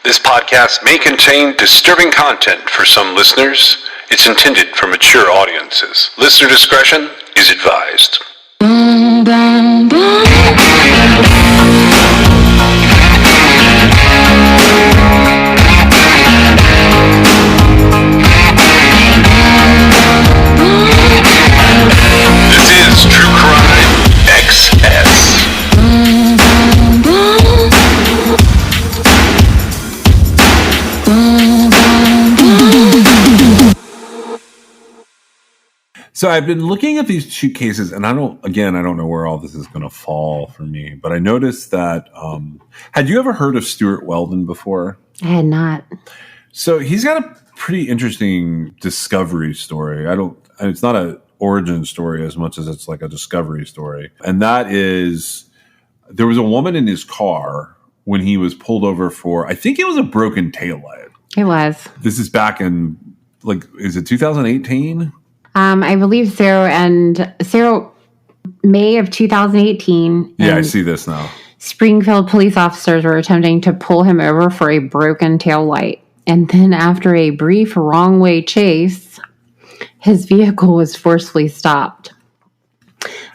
This podcast may contain disturbing content for some listeners. It's intended for mature audiences. Listener discretion is advised. This is True Crime XS. So I've been looking at these two cases, and I don't know where all this is going to fall for me, but I noticed that, had you ever heard of Stuart Weldon before? I had not. So he's got a pretty interesting discovery story. It's not an origin story as much as it's like a discovery story. And that is, there was a woman in his car when he was pulled over for, I think it was a broken taillight. It was. This is back in, is it 2018? I believe so. And so May of 2018. Yeah, I see this now. Springfield police officers were attempting to pull him over for a broken tail light. And then after a brief wrong-way chase, his vehicle was forcefully stopped.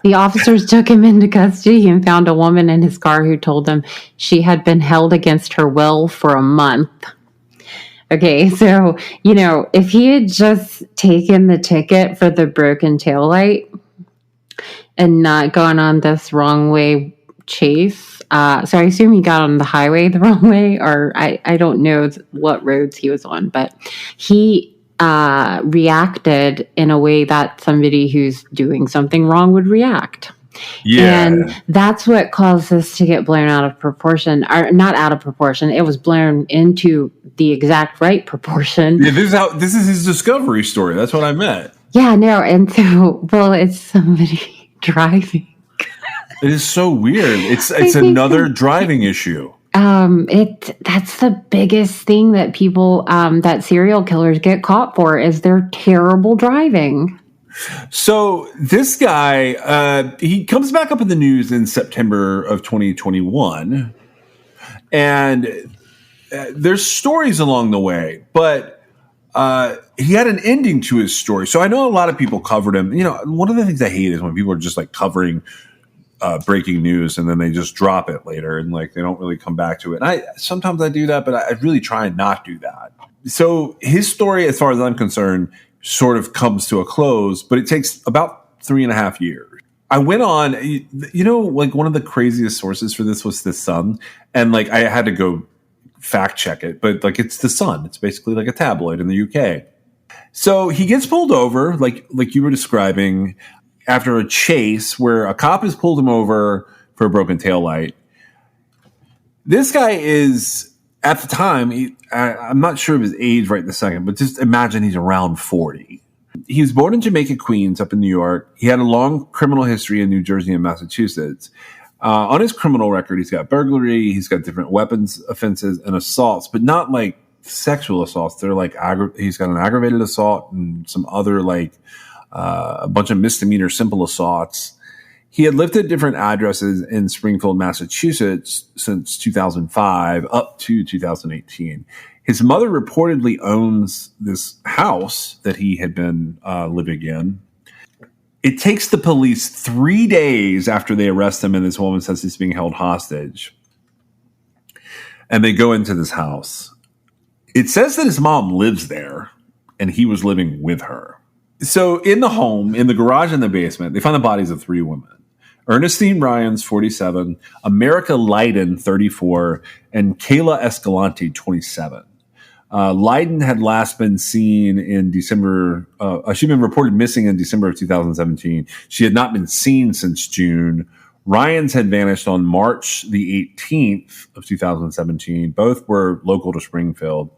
The officers took him into custody and found a woman in his car who told them she had been held against her will for a month. Okay, so, if he had just taken the ticket for the broken taillight and not gone on this wrong way chase, so I assume he got on the highway the wrong way, or I don't know what roads he was on, but he reacted in a way that somebody who's doing something wrong would react. Yeah. And that's what caused this to get blown out of proportion, or not out of proportion. It was blown into the exact right proportion. Yeah, this is his discovery story. That's what I meant. Yeah, no. And so, it's somebody driving. It is so weird. It's another driving issue. That's the biggest thing that people, that serial killers get caught for is their terrible driving. So this guy, he comes back up in the news in September of 2021, and there's stories along the way, but he had an ending to his story. So I know a lot of people covered him. One of the things I hate is when people are just like covering breaking news and then they just drop it later and like they don't really come back to it. And sometimes I do that, but I really try and not do that. So his story, as far as I'm concerned, sort of comes to a close, but it takes about 3.5 years. I went on, one of the craziest sources for this was The Sun. And I had to go fact check it, but it's The Sun. It's basically like a tabloid in the UK. So he gets pulled over, like you were describing, after a chase where a cop has pulled him over for a broken taillight. This guy is, at the time, I'm not sure of his age right this second, but just imagine he's around 40. He was born in Jamaica, Queens, up in New York. He had a long criminal history in New Jersey and Massachusetts. On his criminal record, he's got burglary, he's got different weapons offenses and assaults, but not like sexual assaults. They're he's got an aggravated assault and some other a bunch of misdemeanor simple assaults. He had lived at different addresses in Springfield, Massachusetts since 2005 up to 2018. His mother reportedly owns this house that he had been living in. It takes the police 3 days after they arrest him and this woman says he's being held hostage. And they go into this house. It says that his mom lives there and he was living with her. So in the home, in the garage in the basement, they find the bodies of 3 women. Ernestine Ryans, 47, America Leiden, 34, and Kayla Escalante, 27. Leiden had last been seen in December. She'd been reported missing in December of 2017. She had not been seen since June. Ryans had vanished on March the 18th of 2017. Both were local to Springfield.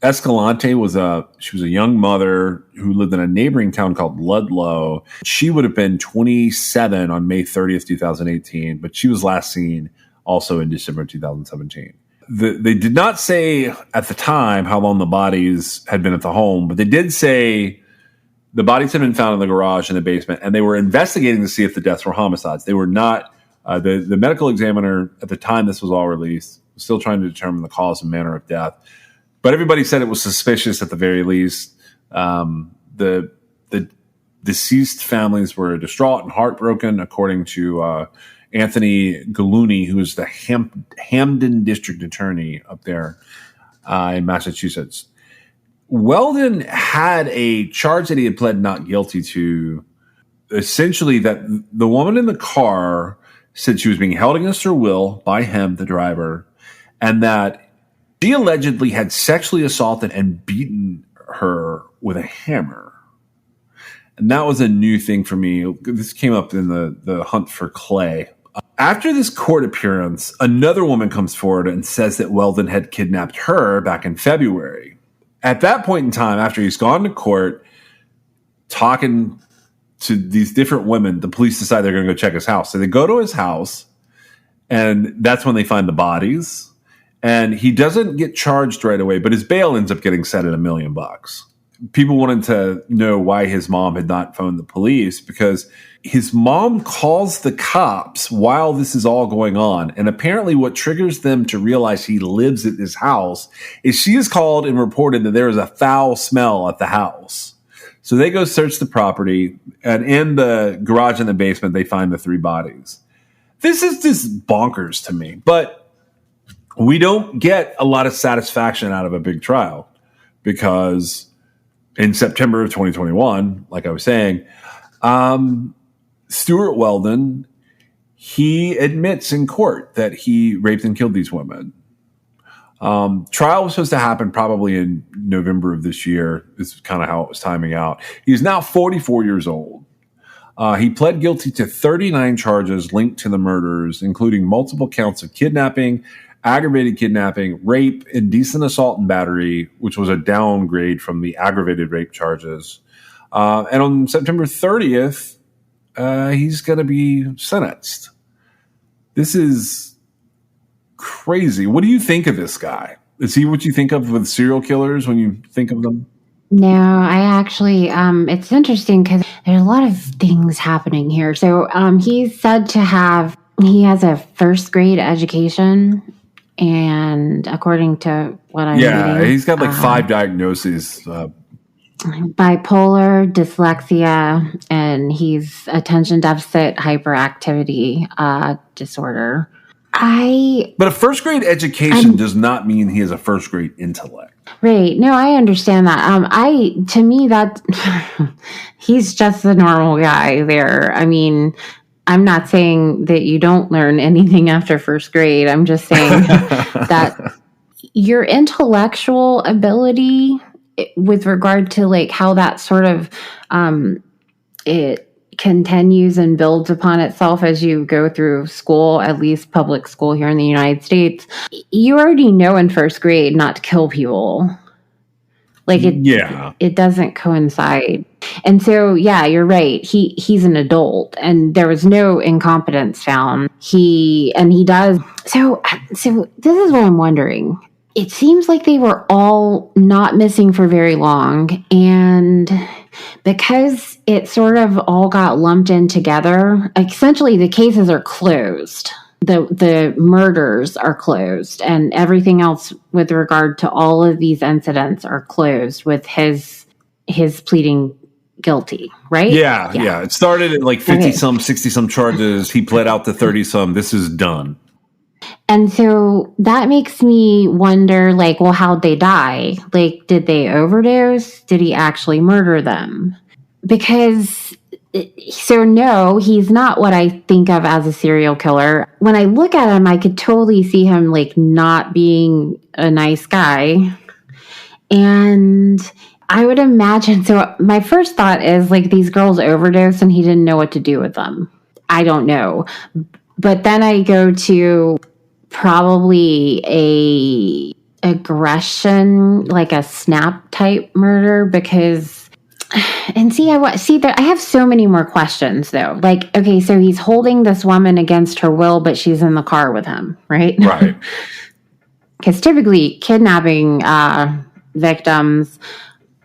Escalante was a young mother who lived in a neighboring town called Ludlow. She would have been 27 on May 30th, 2018, but she was last seen also in December 2017. They did not say at the time how long the bodies had been at the home, but they did say the bodies had been found in the garage in the basement, and they were investigating to see if the deaths were homicides. They were not. The medical examiner at the time this was all released still trying to determine the cause and manner of death. But everybody said it was suspicious at the very least. The deceased families were distraught and heartbroken, according to Anthony Gallooni, who is the Hamden District Attorney up there in Massachusetts. Weldon had a charge that he had pled not guilty to, essentially that the woman in the car said she was being held against her will by him, the driver, and that she allegedly had sexually assaulted and beaten her with a hammer. And that was a new thing for me. This came up in the hunt for Clay. After this court appearance, another woman comes forward and says that Weldon had kidnapped her back in February. At that point in time, after he's gone to court, talking to these different women, the police decide they're going to go check his house. So they go to his house, and that's when they find the bodies. And he doesn't get charged right away, but his bail ends up getting set at $1 million. People wanted to know why his mom had not phoned the police, because his mom calls the cops while this is all going on. And apparently what triggers them to realize he lives at this house is she is called and reported that there is a foul smell at the house. So they go search the property, and in the garage in the basement, they find the 3 bodies. This is just bonkers to me, but we don't get a lot of satisfaction out of a big trial, because in September of 2021, like I was saying, Stuart Weldon, he admits in court that he raped and killed these women. Trial was supposed to happen probably in November of this year. This is kind of how it was timing out. He's now 44 years old. He pled guilty to 39 charges linked to the murders, including multiple counts of kidnapping, aggravated kidnapping, rape, indecent assault and battery, which was a downgrade from the aggravated rape charges. And on September 30th, he's going to be sentenced. This is crazy. What do you think of this guy? Is he what you think of with serial killers when you think of them? No, I actually, it's interesting because there's a lot of things happening here. So he's said to he has a first grade education. And according to what I'm reading, he's got like 5 diagnoses. Bipolar, dyslexia, and he's attention deficit hyperactivity disorder. But a first grade education does not mean he has a first grade intellect. Right. No, I understand that. To me, that he's just a normal guy there. I mean, I'm not saying that you don't learn anything after first grade. I'm just saying that your intellectual ability with regard to like how that sort of it continues and builds upon itself as you go through school, at least public school here in the United States, you already know in first grade not to kill people. Like it doesn't coincide. And so, yeah, you're right. He's an adult and there was no incompetence found. He does. So this is what I'm wondering. It seems like they were all not missing for very long. And because it sort of all got lumped in together, essentially the cases are closed. The murders are closed, and everything else with regard to all of these incidents are closed with his pleading guilty, right? Yeah. It started at like 50-some, 60-some charges. He pled out to 30-some. This is done. And so that makes me wonder, like, well, how'd they die? Like, did they overdose? Did he actually murder them? Because... So no, he's not what I think of as a serial killer. When I look at him, I could totally see him like not being a nice guy. And I would imagine, so my first thought is like these girls overdosed and he didn't know what to do with them. I don't know. But then I go to probably a aggression, like a snap type murder, because and I have so many more questions though. Like, okay, so he's holding this woman against her will, but she's in the car with him, right? Right. Because typically kidnapping victims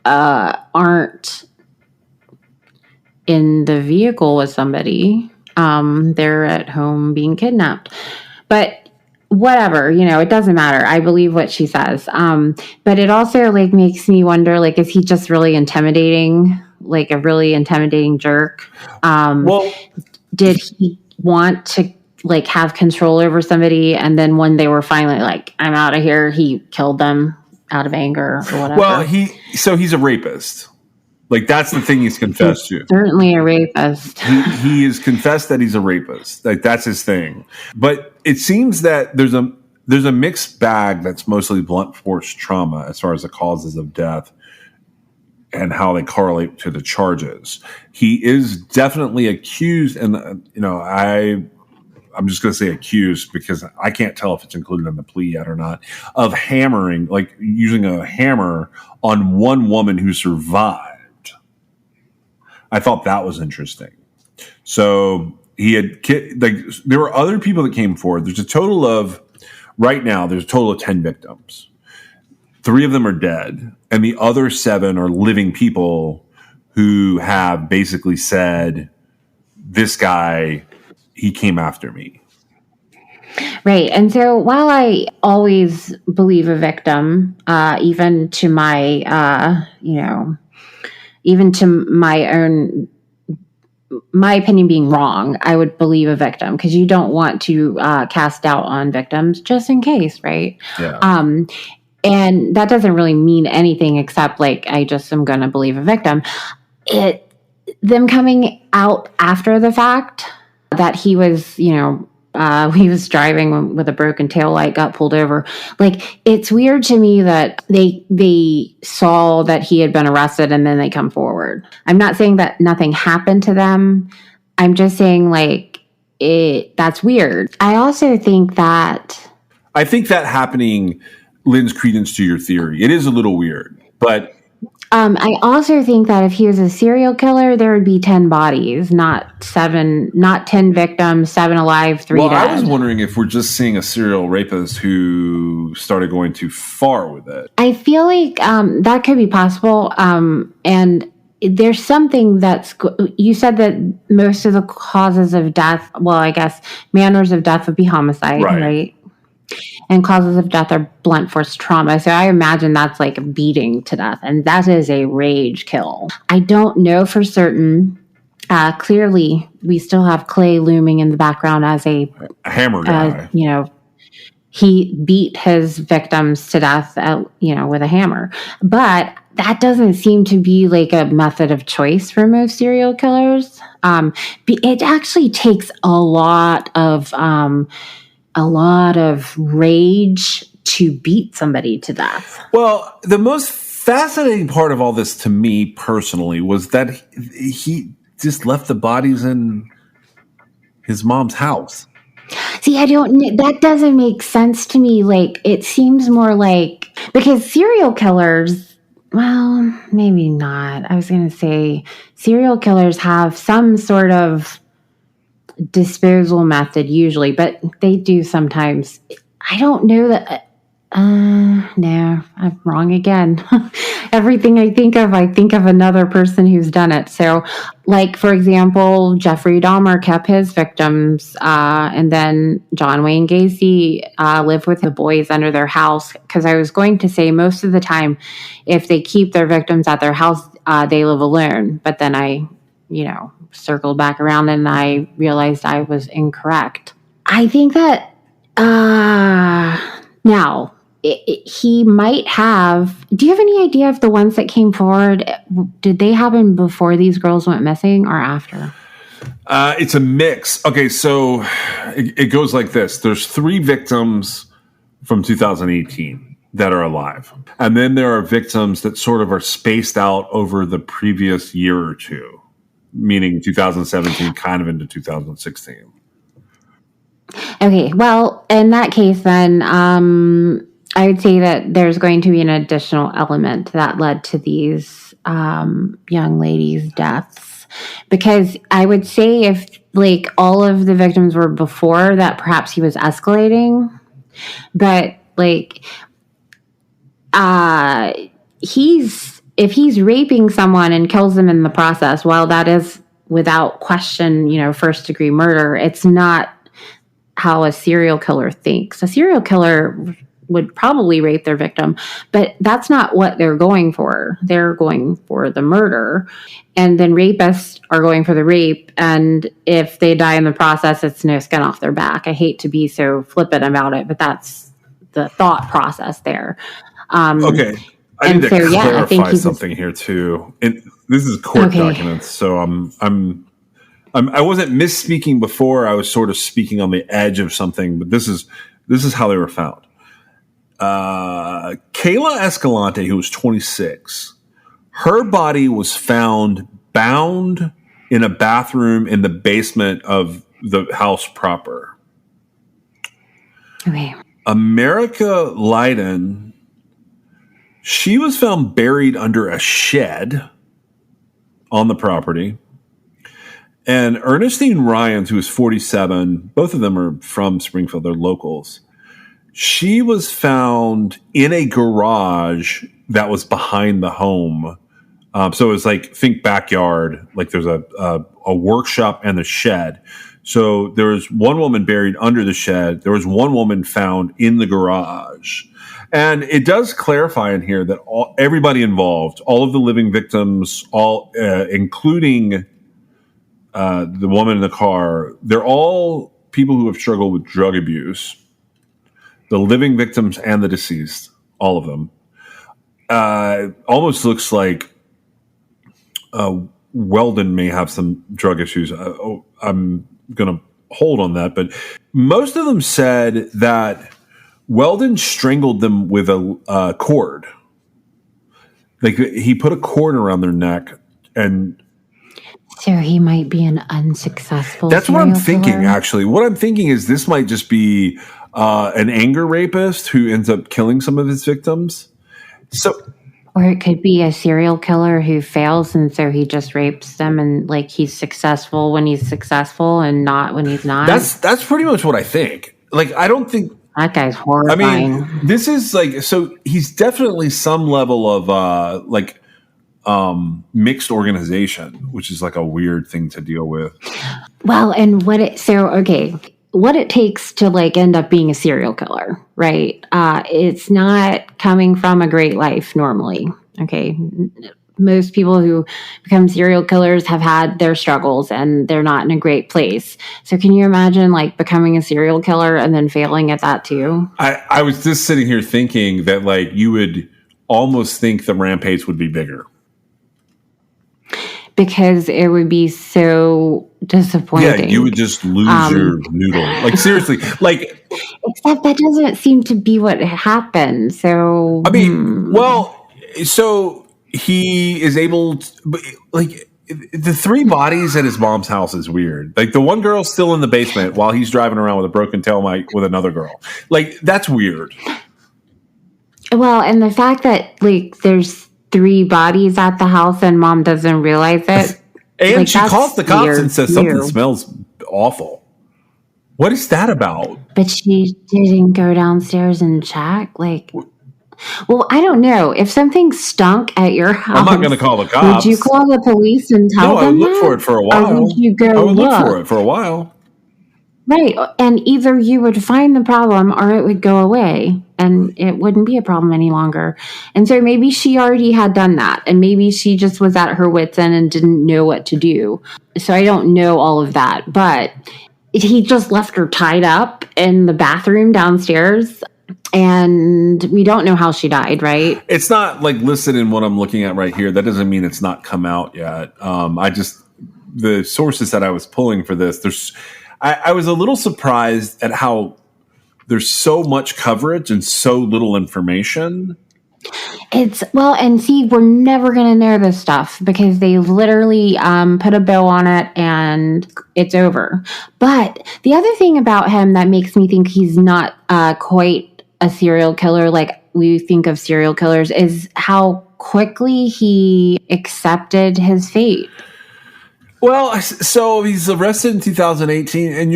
aren't in the vehicle with somebody. They're at home being kidnapped. But whatever, it doesn't matter. I believe what she says. But it also like makes me wonder, like, is he just really intimidating, like a really intimidating jerk? Well, Did he want to like have control over somebody, and then when they were finally like, I'm out of here, he killed them out of anger or whatever? well, he's a rapist. Like, that's the thing he's confessed to. Certainly a rapist. He has confessed that he's a rapist. Like, that's his thing. But it seems that there's a mixed bag that's mostly blunt force trauma as far as the causes of death and how they correlate to the charges. He is definitely accused, and I'm just going to say accused because I can't tell if it's included in the plea yet or not, of hammering, like using a hammer on one woman who survived. I thought that was interesting. So he had, like, there were other people that came forward. There's a total of 10 victims. 3 of them are dead, and the other 7 are living people who have basically said, this guy, he came after me. Right. And so while I always believe a victim, even to my, even to my opinion being wrong, I would believe a victim, because you don't want to cast doubt on victims just in case, right? Yeah. And that doesn't really mean anything except like I just am going to believe a victim. Them coming out after the fact that he was, he was driving with a broken taillight, got pulled over. Like, it's weird to me that they saw that he had been arrested and then they come forward. I'm not saying that nothing happened to them. I'm just saying, like, that's weird. I also think that happening lends credence to your theory. It is a little weird, but I also think that if he was a serial killer, there would be 10 bodies, not 7, not 10 victims, 7 alive, 3 dead. I was wondering if we're just seeing a serial rapist who started going too far with it. I feel like that could be possible. And there's something you said that most of the causes of death, well, I guess manners of death would be homicide, right? And causes of death are blunt force trauma. So I imagine that's like a beating to death. And that is a rage kill. I don't know for certain. Clearly, we still have Clay looming in the background as a hammer guy. He beat his victims to death, with a hammer. But that doesn't seem to be like a method of choice for most serial killers. It actually takes a lot of rage to beat somebody to death. Well, the most fascinating part of all this to me personally was that he just left the bodies in his mom's house. See, that doesn't make sense to me. Like, it seems more like, because serial killers, well, maybe not. I was going to say serial killers have some sort of disposal method usually, but they do sometimes. I don't know that. No, I'm wrong again. Everything I think of another person who's done it. So, like, for example, Jeffrey Dahmer kept his victims, and then John Wayne Gacy lived with the boys under their house. Because I was going to say most of the time, if they keep their victims at their house, they live alone. But then I, circled back around and I realized I was incorrect. I think that now he might have. Do you have any idea if the ones that came forward, did they happen before these girls went missing or after? It's a mix. Okay, so it goes like this. There's 3 victims from 2018 that are alive. And then there are victims that sort of are spaced out over the previous year or two, meaning 2017 kind of into 2016. Okay, well, in that case then, I would say that there's going to be an additional element that led to these young ladies' deaths. Because I would say if, like, all of the victims were before that, perhaps he was escalating. But, like, if he's raping someone and kills them in the process, while that is without question, first-degree murder, it's not how a serial killer thinks. A serial killer would probably rape their victim, but that's not what they're going for. They're going for the murder. And then rapists are going for the rape. And if they die in the process, it's no skin off their back. I hate to be so flippant about it, but that's the thought process there. Okay. I need to I think clarify something here too. And this is court documents. So I wasn't misspeaking before. I was sort of speaking on the edge of something, but this is how they were found. Kayla Escalante, who was 26, her body was found bound in a bathroom in the basement of the house proper. Okay. America Leiden, she was found buried under a shed on the property. And Ernestine Ryans, who was 47, both of them are from Springfield, they're locals. She was found in a garage that was behind the home. So it was like, think backyard, like there's a workshop and the shed. So there was one woman buried under the shed. There was one woman found in the garage. And it does clarify in here that everybody involved, all of the living victims, including the woman in the car, they're all people who have struggled with drug abuse. The living victims and the deceased, all of them. Almost looks like Weldon may have some drug issues. I'm going to hold on that. But most of them said that Weldon strangled them with a cord. Like he put a cord around their neck and... So he might be an unsuccessful That's what I'm thinking, killer? actually. What I'm thinking is this might just be an anger rapist who ends up killing some of his victims. Or it could be a serial killer who fails, and so he just rapes them, and like he's successful when he's successful and not when he's not. That's pretty much what I think. Like, I don't think that guy's horrifying. I mean, this is like, so he's definitely some level of mixed organization, which is like a weird thing to deal with. Well, and what it takes to like end up being a serial killer, right? It's not coming from a great life normally. Okay. Most people who become serial killers have had their struggles and they're not in a great place. So can you imagine like becoming a serial killer and then failing at that too? I was just sitting here thinking that like you would almost think the rampage would be bigger. Because it would be so disappointing. Yeah, you would just lose your noodle. Like, seriously. Like, except that doesn't seem to be what happened. So, I mean, well, so he is able to, like, the three bodies at his mom's house is weird. Like, the one girl's still in the basement while he's driving around with a broken tail light with another girl. Like, that's weird. Well, and the fact that, like, there's 3 bodies at the house and mom doesn't realize it. And like, she calls the cops and says something smells awful. What is that about? But she didn't go downstairs and check. Like, well, I don't know. If something stunk at your house, I'm not going to call the cops. Would you call the police and tell them? No, I would look for it for a while. Or would you go I would look for it for a while. Right. And either you would find the problem or it would go away and it wouldn't be a problem any longer. And so maybe she already had done that and maybe she just was at her wit's end and didn't know what to do. So I don't know all of that, but he just left her tied up in the bathroom downstairs and we don't know how she died, right? It's not like listed in what I'm looking at right here. That doesn't mean it's not come out yet. The sources that I was pulling for this, I was a little surprised at how there's so much coverage and so little information. And see, we're never going to know this stuff because they literally put a bow on it and it's over. But the other thing about him that makes me think he's not quite a serial killer like we think of serial killers is how quickly he accepted his fate. Well, so he's arrested in 2018, and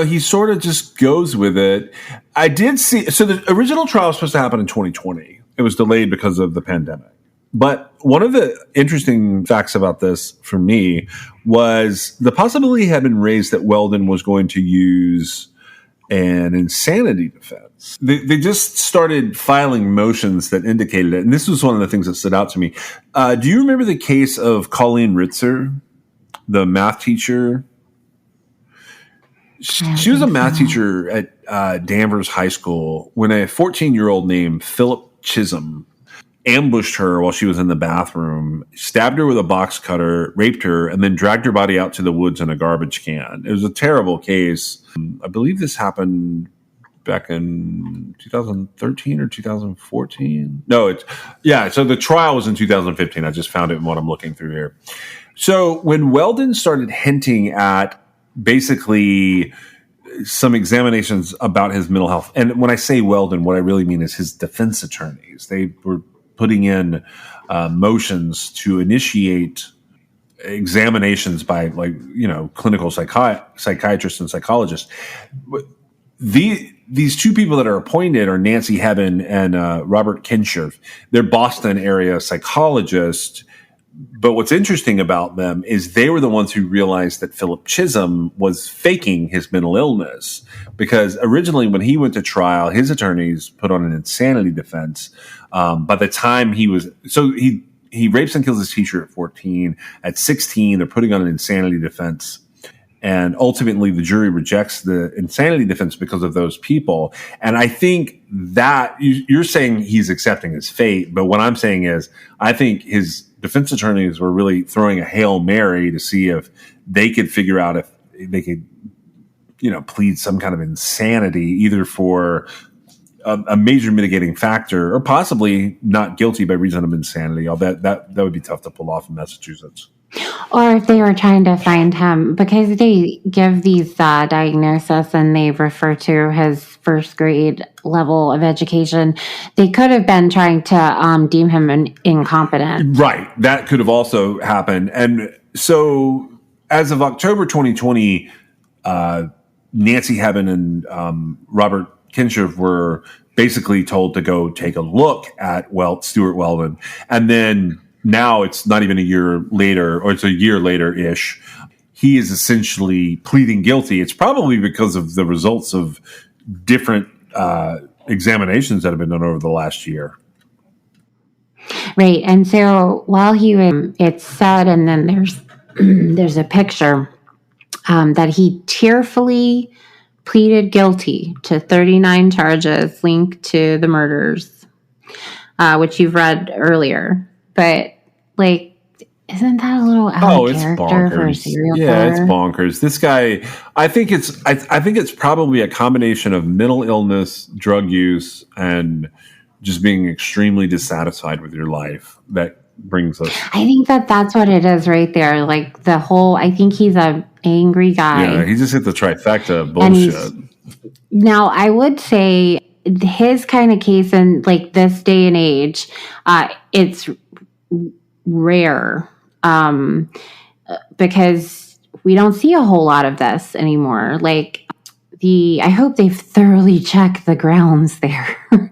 he sort of just goes with it. I did see. So the original trial was supposed to happen in 2020. It was delayed because of the pandemic. But one of the interesting facts about this for me was the possibility had been raised that Weldon was going to use an insanity defense. They just started filing motions that indicated it. And this was one of the things that stood out to me. Do you remember the case of Colleen Ritzer, the math teacher? She was a math teacher at Danvers High School when a 14-year-old named Philip Chisholm ambushed her while she was in the bathroom, stabbed her with a box cutter, raped her, and then dragged her body out to the woods in a garbage can. It was a terrible case. I believe this happened back in 2013 or 2014. So the trial was in 2015. I just found it in what I'm looking through here. So when Weldon started hinting at basically some examinations about his mental health, and when I say Weldon, what I really mean is his defense attorneys. They were putting in motions to initiate examinations by clinical psychiatrists and psychologists. These two people that are appointed are Nancy Hebben and Robert Kinshirf. They're Boston area psychologists. But what's interesting about them is they were the ones who realized that Philip Chisholm was faking his mental illness, because originally when he went to trial, his attorneys put on an insanity defense. By the time he rapes and kills his teacher at 14. At 16, they're putting on an insanity defense. And ultimately, the jury rejects the insanity defense because of those people. And I think that you're saying he's accepting his fate. But what I'm saying is, I think his defense attorneys were really throwing a Hail Mary to see if they could figure out if they could, plead some kind of insanity, either for a major mitigating factor or possibly not guilty by reason of insanity. That would be tough to pull off in Massachusetts. Or if they were trying to find him, because they give these diagnoses and they refer to his first grade level of education, they could have been trying to deem him incompetent. Right. That could have also happened. And so as of October 2020, Nancy Hebben and Robert Kinshirf were basically told to go take a look at Stuart Weldon. And then now it's not even a year later, or it's a year later-ish. He is essentially pleading guilty. It's probably because of the results of different examinations that have been done over the last year. Right. And so while it's said, and then there's a picture that he tearfully pleaded guilty to 39 charges linked to the murders, which you've read earlier. But, isn't that a little out of character for a serial killer? Yeah, it's bonkers. This guy, I think it's probably a combination of mental illness, drug use, and just being extremely dissatisfied with your life that brings us. I think that's what it is right there. I think he's an angry guy. Yeah, he just hit the trifecta of bullshit. Now, I would say his kind of case in this day and age, it's rare because we don't see a whole lot of this anymore. I hope they've thoroughly checked the grounds there.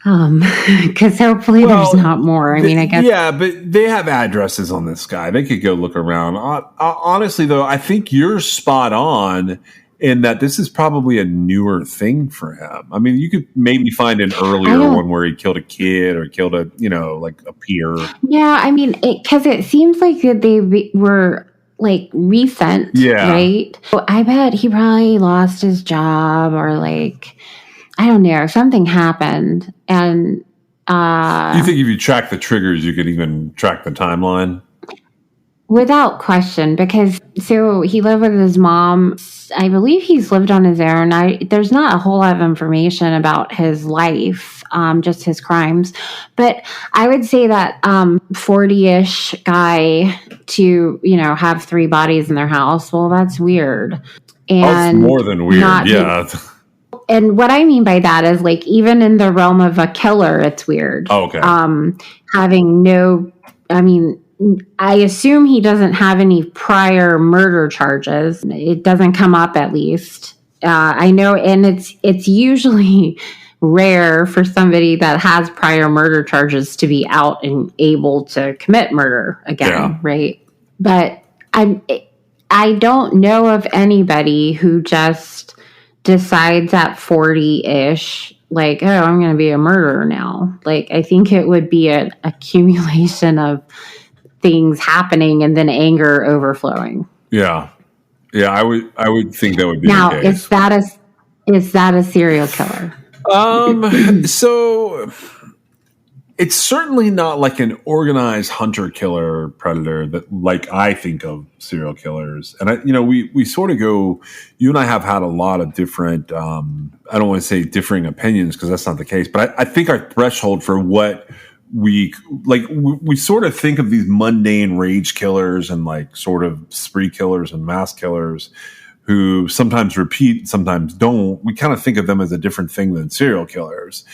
Because hopefully there's not more. I guess. Yeah, but they have addresses on this guy. They could go look around. Honestly, though, I think you're spot on in that this is probably a newer thing for him. You could maybe find an earlier one where he killed a kid or killed a peer. Yeah, because it seems like they were recent, right? So I bet he probably lost his job or I don't know, something happened. And you think if you track the triggers, you could even track the timeline? Without question, because he lived with his mom. I believe he's lived on his own. There's not a whole lot of information about his life, just his crimes. But I would say that 40-ish guy to, have 3 bodies in their house, well, that's weird. And it's more than weird, yeah. And what I mean by that is even in the realm of a killer, it's weird. Oh, okay. I assume he doesn't have any prior murder charges. It doesn't come up, at least. I know, and it's usually rare for somebody that has prior murder charges to be out and able to commit murder again, right? But I don't know of anybody who just decides at 40-ish, like, oh, I'm going to be a murderer now. Like, I think it would be an accumulation of things happening and then anger overflowing. Yeah. I would think that would be Now, the case. is that a serial killer? So it's certainly not like an organized hunter-killer predator that, like, I think of serial killers. And we sort of go. You and I have had a lot of different. I don't want to say differing opinions because that's not the case. But I think our threshold for what we sort of think of these mundane rage killers and like sort of spree killers and mass killers who sometimes repeat, sometimes don't. We kind of think of them as a different thing than serial killers.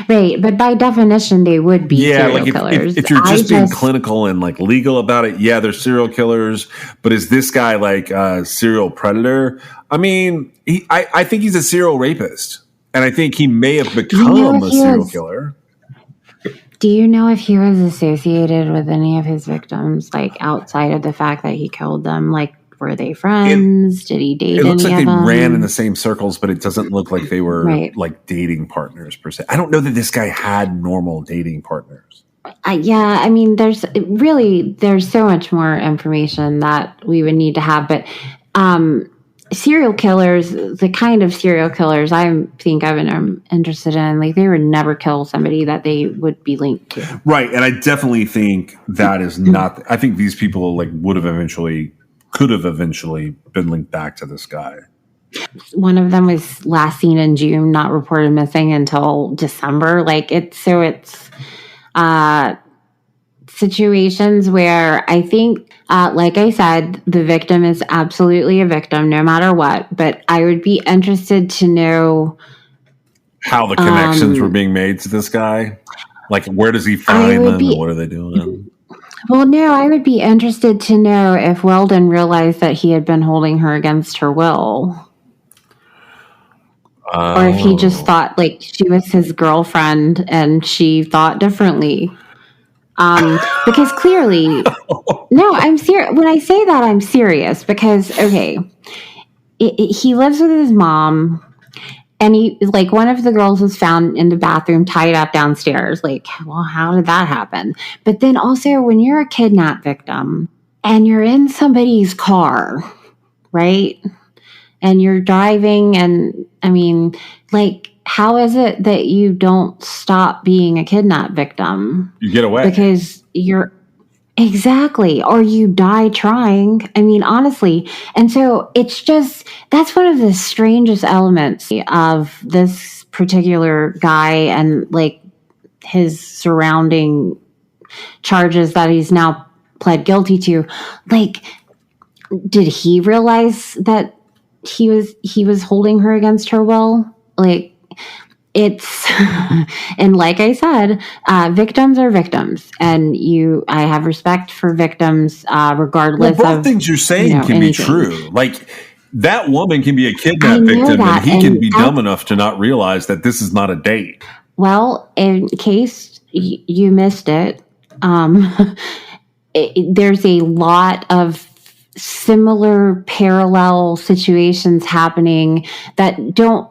Right, but by definition, they would be serial killers. If you're just being clinical and like legal about it, yeah, they're serial killers. But is this guy like a serial predator? I mean, I think he's a serial rapist, and I think he may have become a serial killer. Do you know if he was associated with any of his victims, like outside of the fact that he killed them? Like, were they friends? Did he date any of them? It looks like they ran in the same circles, but it doesn't look like they were like dating partners per se. I don't know that this guy had normal dating partners. Yeah, I mean, there's so much more information that we would need to have, but serial killers, the kind of serial killers I think I'm interested in, like they would never kill somebody that they would be linked to. Right, and I definitely think that is not. I think these people like could have eventually been linked back to this guy. One of them was last seen in June, not reported missing until December. Like it's situations where I think, like I said, the victim is absolutely a victim no matter what. But I would be interested to know how the connections were being made to this guy. Like, where does he find them and what are they doing? Well, no, I would be interested to know if Weldon realized that he had been holding her against her will. Or if he just thought like she was his girlfriend and she thought differently. Because clearly, no, I'm serious. When I say that, I'm serious because, okay, he lives with his mom. And one of the girls was found in the bathroom tied up downstairs. Like, well, how did that happen? But then also when you're a kidnap victim and you're in somebody's car, right? And you're driving and I mean, like, how is it that you don't stop being a kidnap victim? You get away. Because you're exactly, or you die trying. I mean, honestly. And so it's just, that's one of the strangest elements of this particular guy and like his surrounding charges that he's now pled guilty to. Like, did he realize that he was holding her against her will? Like, it's, and like I said, victims are victims, and I have respect for victims, regardless of both things you're saying can anything. be true. Like, that woman can be a kidnap victim, and he can be dumb enough to not realize that this is not a date. Well, in case you missed it, there's a lot of similar parallel situations happening that don't,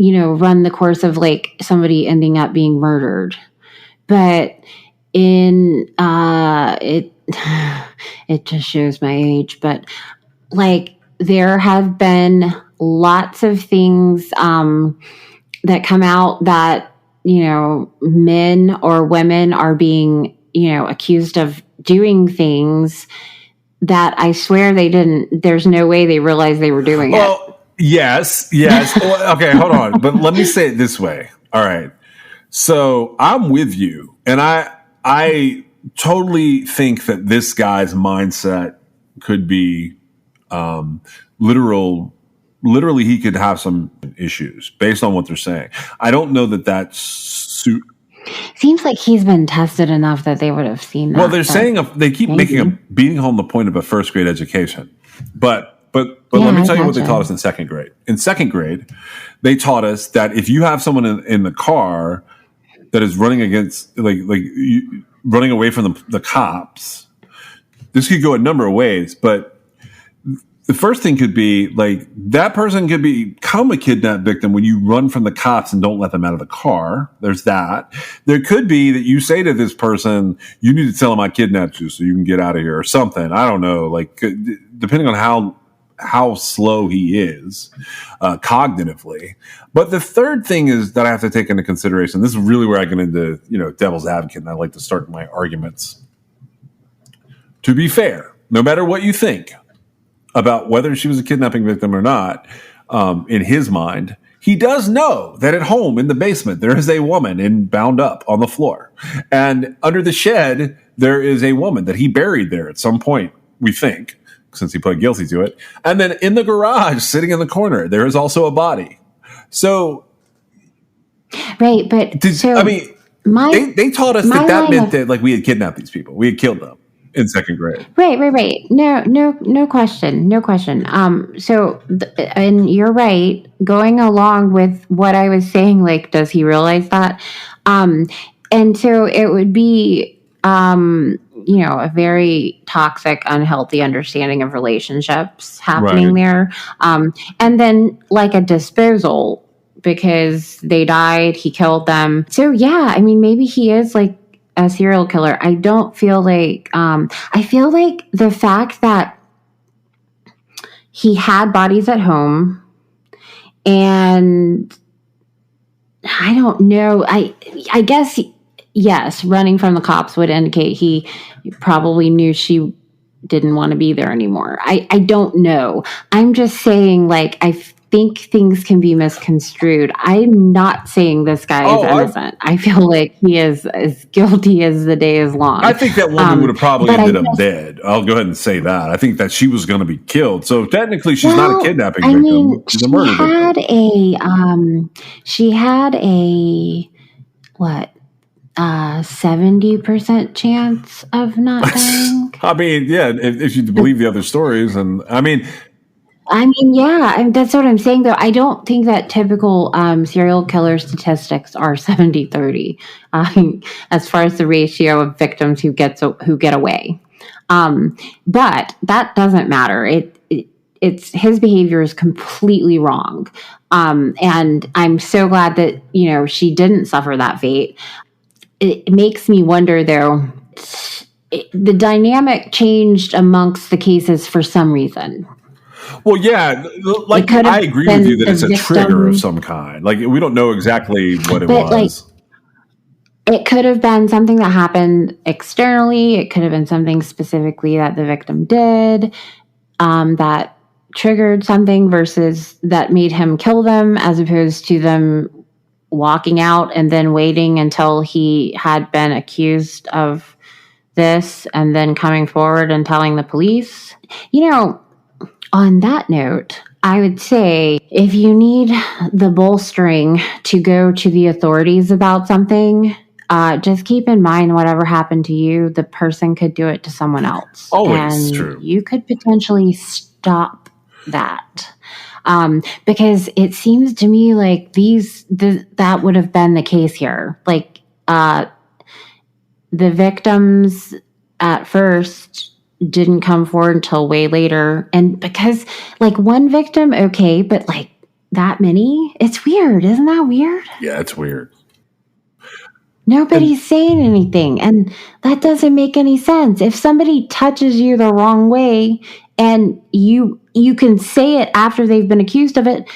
run the course of like somebody ending up being murdered. But it just shows my age, but like there have been lots of things that come out that, men or women are being, accused of doing things that I swear they didn't. There's no way they realized they were doing it. Yes. Well, okay, hold on. But let me say it this way. All right. So I'm with you. And I totally think that this guy's mindset could be literally he could have some issues based on what they're saying. I don't know that that's seems like he's been tested enough that they would have seen that. Well, they're saying they keep beating home the point of a first grade education. But let me tell you what they taught us in second grade. In second grade, they taught us that if you have someone in the car that is running against, running away from the cops, this could go a number of ways. But the first thing could be like that person could become a kidnap victim when you run from the cops and don't let them out of the car. There's that. There could be that you say to this person, you need to tell them I kidnapped you so you can get out of here or something. I don't know. Like, depending on how slow he is cognitively. But the third thing is that I have to take into consideration. This is really where I get into, devil's advocate, and I like to start my arguments. To be fair, no matter what you think about whether she was a kidnapping victim or not, in his mind, he does know that at home in the basement there is a woman bound up on the floor. And under the shed, there is a woman that he buried there at some point, we think, since he pled guilty to it. And then in the garage, sitting in the corner, there is also a body. So, right, but they taught us that meant that like we had kidnapped these people, we had killed them in second grade. Right. No question. And you're right. Going along with what I was saying, like, does he realize that? And so it would be, a very toxic, unhealthy understanding of relationships happening there. And then like a disposal because they died, he killed them. So yeah, I mean, maybe he is like a serial killer. I don't feel like, I feel like the fact that he had bodies at home and I don't know, I guess, yes, running from the cops would indicate he probably knew she didn't want to be there anymore. I don't know. I'm just saying, like, I think things can be misconstrued. I'm not saying this guy is innocent. I feel like he is as guilty as the day is long. I think that woman would have probably ended up dead. I'll go ahead and say that. I think that she was going to be killed. So technically, she's not a kidnapping victim. Mean, she's a murder victim. She had a what? 70% chance of not dying. I mean, yeah, if you believe the other stories, and I mean, yeah, that's what I'm saying, though. I don't think that typical serial killer statistics are 70-30 as far as the ratio of victims who get away. But that doesn't matter. It's his behavior is completely wrong. And I'm so glad that, she didn't suffer that fate. It makes me wonder, though, the dynamic changed amongst the cases for some reason. Well, yeah, like I agree with you that it's a trigger of some kind. Like, we don't know exactly what it was. It could have been something that happened externally. It could have been something specifically that the victim did that triggered something versus that made him kill them, as opposed to them walking out and then waiting until he had been accused of this and then coming forward and telling the police. On that note, I would say if you need the bolstering to go to the authorities about something, just keep in mind whatever happened to you, the person could do it to someone else. Always and true. You could potentially stop that. Because it seems to me like that would have been the case here. Like, the victims at first didn't come forward until way later. And because like one victim, okay, but like that many, it's weird. Isn't that weird? Yeah, it's weird. Nobody's saying anything. And that doesn't make any sense. If somebody touches you the wrong way and you can say it after they've been accused of it,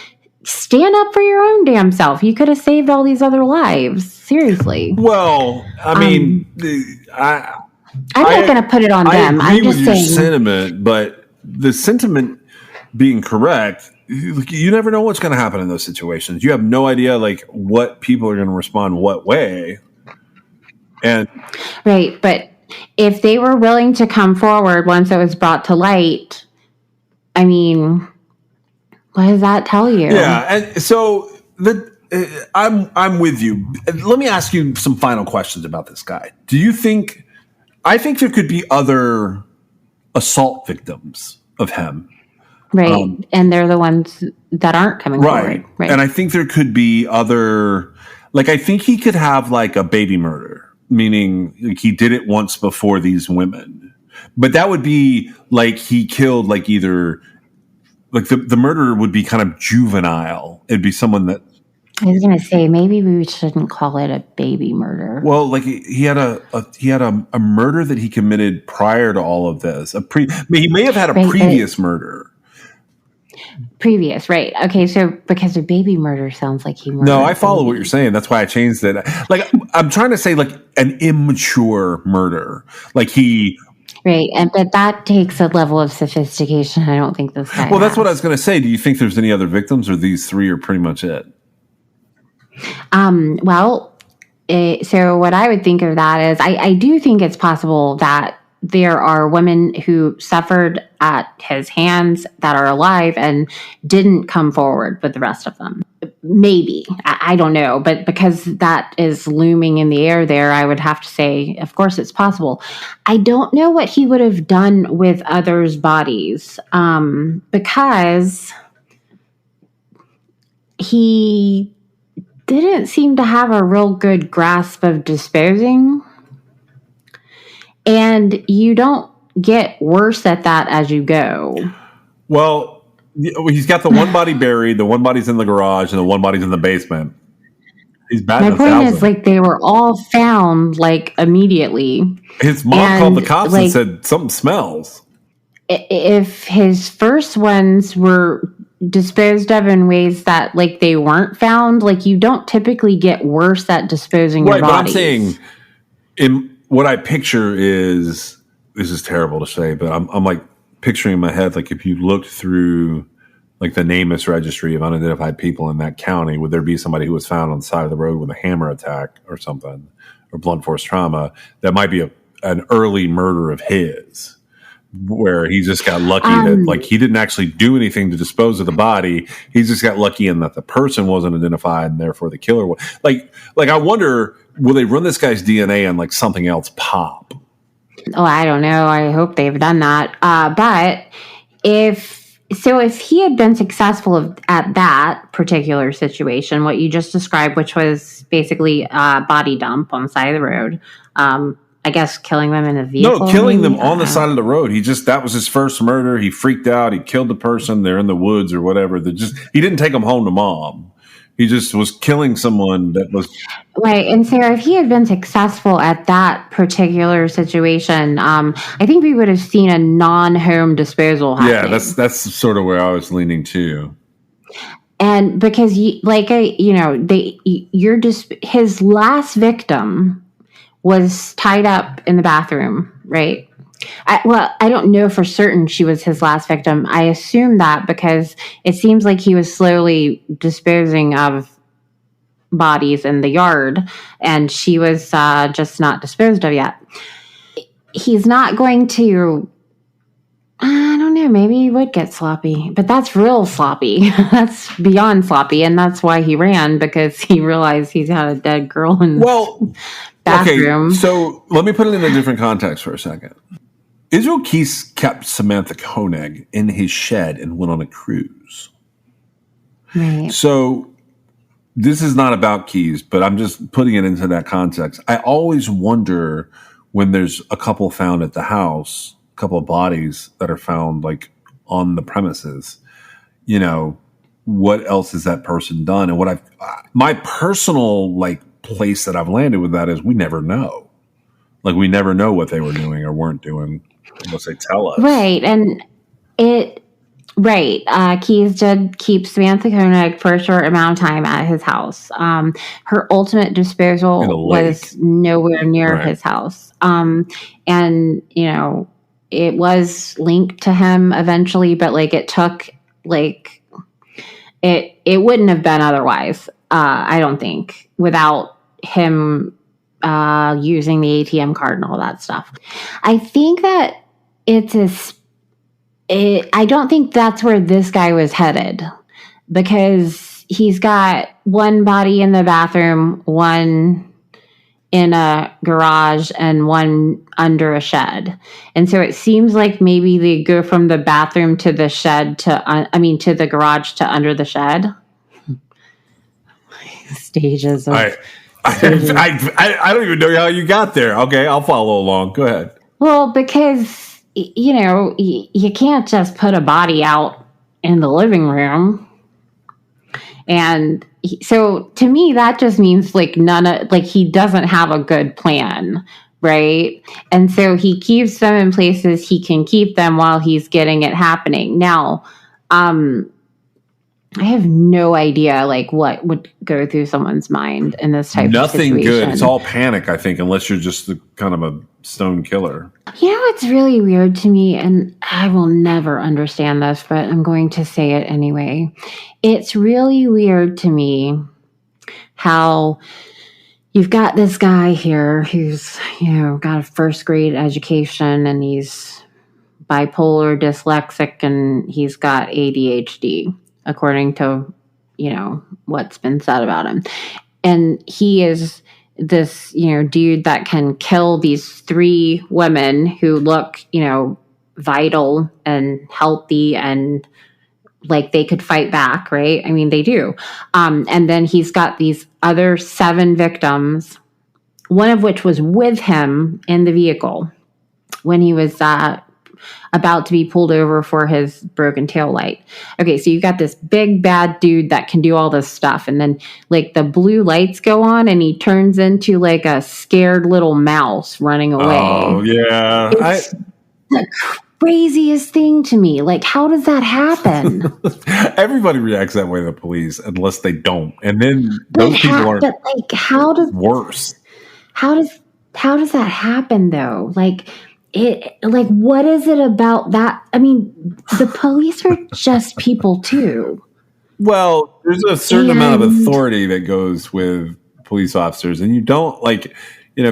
stand up for your own damn self. You could have saved all these other lives. Seriously. Well, I mean, I'm not going to put it on them. I agree I'm just with your saying. sentiment, but the sentiment being correct, you never know what's going to happen in those situations. You have no idea, like, what people are going to respond what way. And right, but if they were willing to come forward once it was brought to light, I mean, what does that tell you? Yeah, and so I'm with you. Let me ask you some final questions about this guy. Do you think? I think there could be other assault victims of him. Right. And they're the ones that aren't coming forward. Right. And I think there could be other, like, I think he could have like a baby murder, meaning like he did it once before these women. But that would be like he killed like either like the murderer would be kind of juvenile. It'd be someone that, I was going to say, maybe we shouldn't call it a baby murder. well, like he had a murder that he committed prior to all of this. He may have had a previous murder. Previous, right. Okay, so because a baby murder sounds like he murdered. No, I follow what you're saying. That's why I changed it. Like, I'm trying to say, like, an immature murder. Like he... Right, but that takes a level of sophistication I don't think this guy that's what I was going to say. Do you think there's any other victims, or these three are pretty much it? So what I would think of that is I do think it's possible that there are women who suffered at his hands that are alive and didn't come forward with the rest of them. Maybe. I don't know. But because that is looming in the air there, I would have to say, of course, it's possible. I don't know what he would have done with others' bodies because he didn't seem to have a real good grasp of disposing. And you don't get worse at that as you go. Well, he's got the one body buried, the one body's in the garage, and the one body's in the basement. He's batting My point is, like, they were all found, like, immediately. His mom called the cops and said, something smells. If his first ones were disposed of in ways that, like, they weren't found, like, you don't typically get worse at disposing your bodies. But I'm saying, what I picture is, this is terrible to say, but I'm like picturing in my head, like if you looked through like the NamUs registry of unidentified people in that county, would there be somebody who was found on the side of the road with a hammer attack or something, or blunt force trauma? That might be an early murder of his, where he just got lucky that like he didn't actually do anything to dispose of the body. He just got lucky in that the person wasn't identified, and therefore the killer was. Like I wonder, will they run this guy's DNA on like something else pop? Oh, I don't know. I hope they've done that. But if he had been successful at that particular situation, what you just described, which was basically a body dump on the side of the road, I guess killing them in a vehicle. No, killing them on the side of the road. That was his first murder. He freaked out. He killed the person. They're in the woods or whatever. He didn't take them home to mom. He just was killing someone that was... Right. And Sarah, if he had been successful at that particular situation, I think we would have seen a non-home disposal happening. Yeah, that's sort of where I was leaning too. And because, his last victim was tied up in the bathroom, right? I don't know for certain she was his last victim. I assume that because it seems like he was slowly disposing of bodies in the yard, and she was just not disposed of yet. He's not going to... I don't know. Maybe he would get sloppy, but that's real sloppy. That's beyond sloppy, and that's why he ran, because he realized he's had a dead girl in the bathroom. Okay, so let me put it in a different context for a second. Israel Keys kept Samantha Koenig in his shed and went on a cruise. Right. So this is not about Keys, but I'm just putting it into that context. I always wonder when there's a couple found at the house, a couple of bodies that are found like on the premises, what else has that person done? And my personal like place that I've landed with that is we never know. Like we never know what they were doing or weren't doing unless they tell us. Right. And Keys did keep Samantha Koenig for a short amount of time at his house. Her ultimate disposal was nowhere near his house. And, it was linked to him eventually, but like it took like it wouldn't have been otherwise. I don't think, without him using the ATM card and all that stuff. I think that I don't think that's where this guy was headed, because he's got one body in the bathroom, one in a garage, and one under a shed. And so it seems like maybe they go from the bathroom to the shed to the garage to under the shed. Stages of... I don't even know how you got there. Okay, I'll follow along. Go ahead. Well, because, you can't just put a body out in the living room. And so to me, that just means like he doesn't have a good plan, right? And so he keeps them in places he can keep them while he's getting it happening. Now, I have no idea like what would go through someone's mind in this type of situation. Nothing good. It's all panic, I think, unless you're just kind of a stone killer. You know, it's really weird to me, and I will never understand this, but I'm going to say it anyway. It's really weird to me how you've got this guy here who's, got a first grade education, and he's bipolar, dyslexic, and he's got ADHD, according to, what's been said about him. And he is this, dude that can kill these 3 women who look, vital and healthy and like they could fight back, right? I mean, they do. And then he's got these other 7 victims, one of which was with him in the vehicle when he was about to be pulled over for his broken tail light. Okay, so you've got this big bad dude that can do all this stuff, and then like the blue lights go on and he turns into like a scared little mouse running away. Oh yeah. It's the craziest thing to me. Like, how does that happen? Everybody reacts that way to the police unless they don't. And then those people are worse. How does that happen though? What is it about that? I mean, the police are just people too. Well, there's a certain amount of authority that goes with police officers, and you don't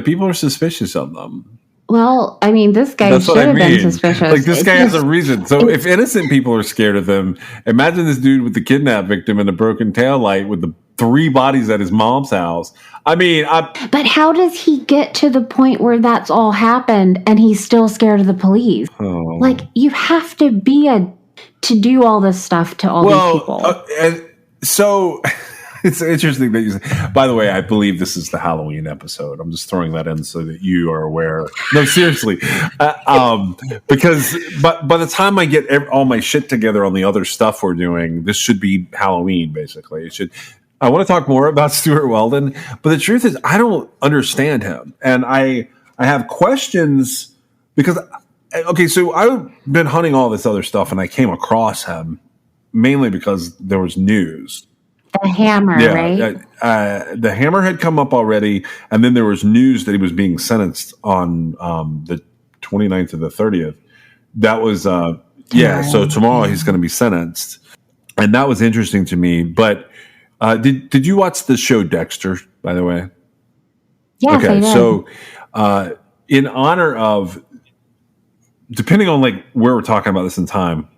people are suspicious of them. Well, I mean, this guy should have been suspicious. Like, this guy has a reason. So if innocent people are scared of him, imagine this dude with the kidnap victim and the broken tail light with the 3 bodies at his mom's house. I mean, but how does he get to the point where that's all happened and he's still scared of the police? Oh. Like, you have to be to do all this stuff to all these people. So it's interesting that you say. By the way, I believe this is the Halloween episode. I'm just throwing that in so that you are aware. No, seriously, because by the time I get all my shit together on the other stuff we're doing, this should be Halloween. Basically, it should. I want to talk more about Stuart Weldon, but the truth is I don't understand him. And I have questions because, so I've been hunting all this other stuff and I came across him mainly because there was news. The Hammer, right? The Hammer had come up already, and then there was news that he was being sentenced on the 29th to the 30th. That was, so tomorrow he's going to be sentenced. And that was interesting to me, but did you watch the show Dexter, by the way? Yes, okay, I did. So in honor of, depending on like where we're talking about this in time,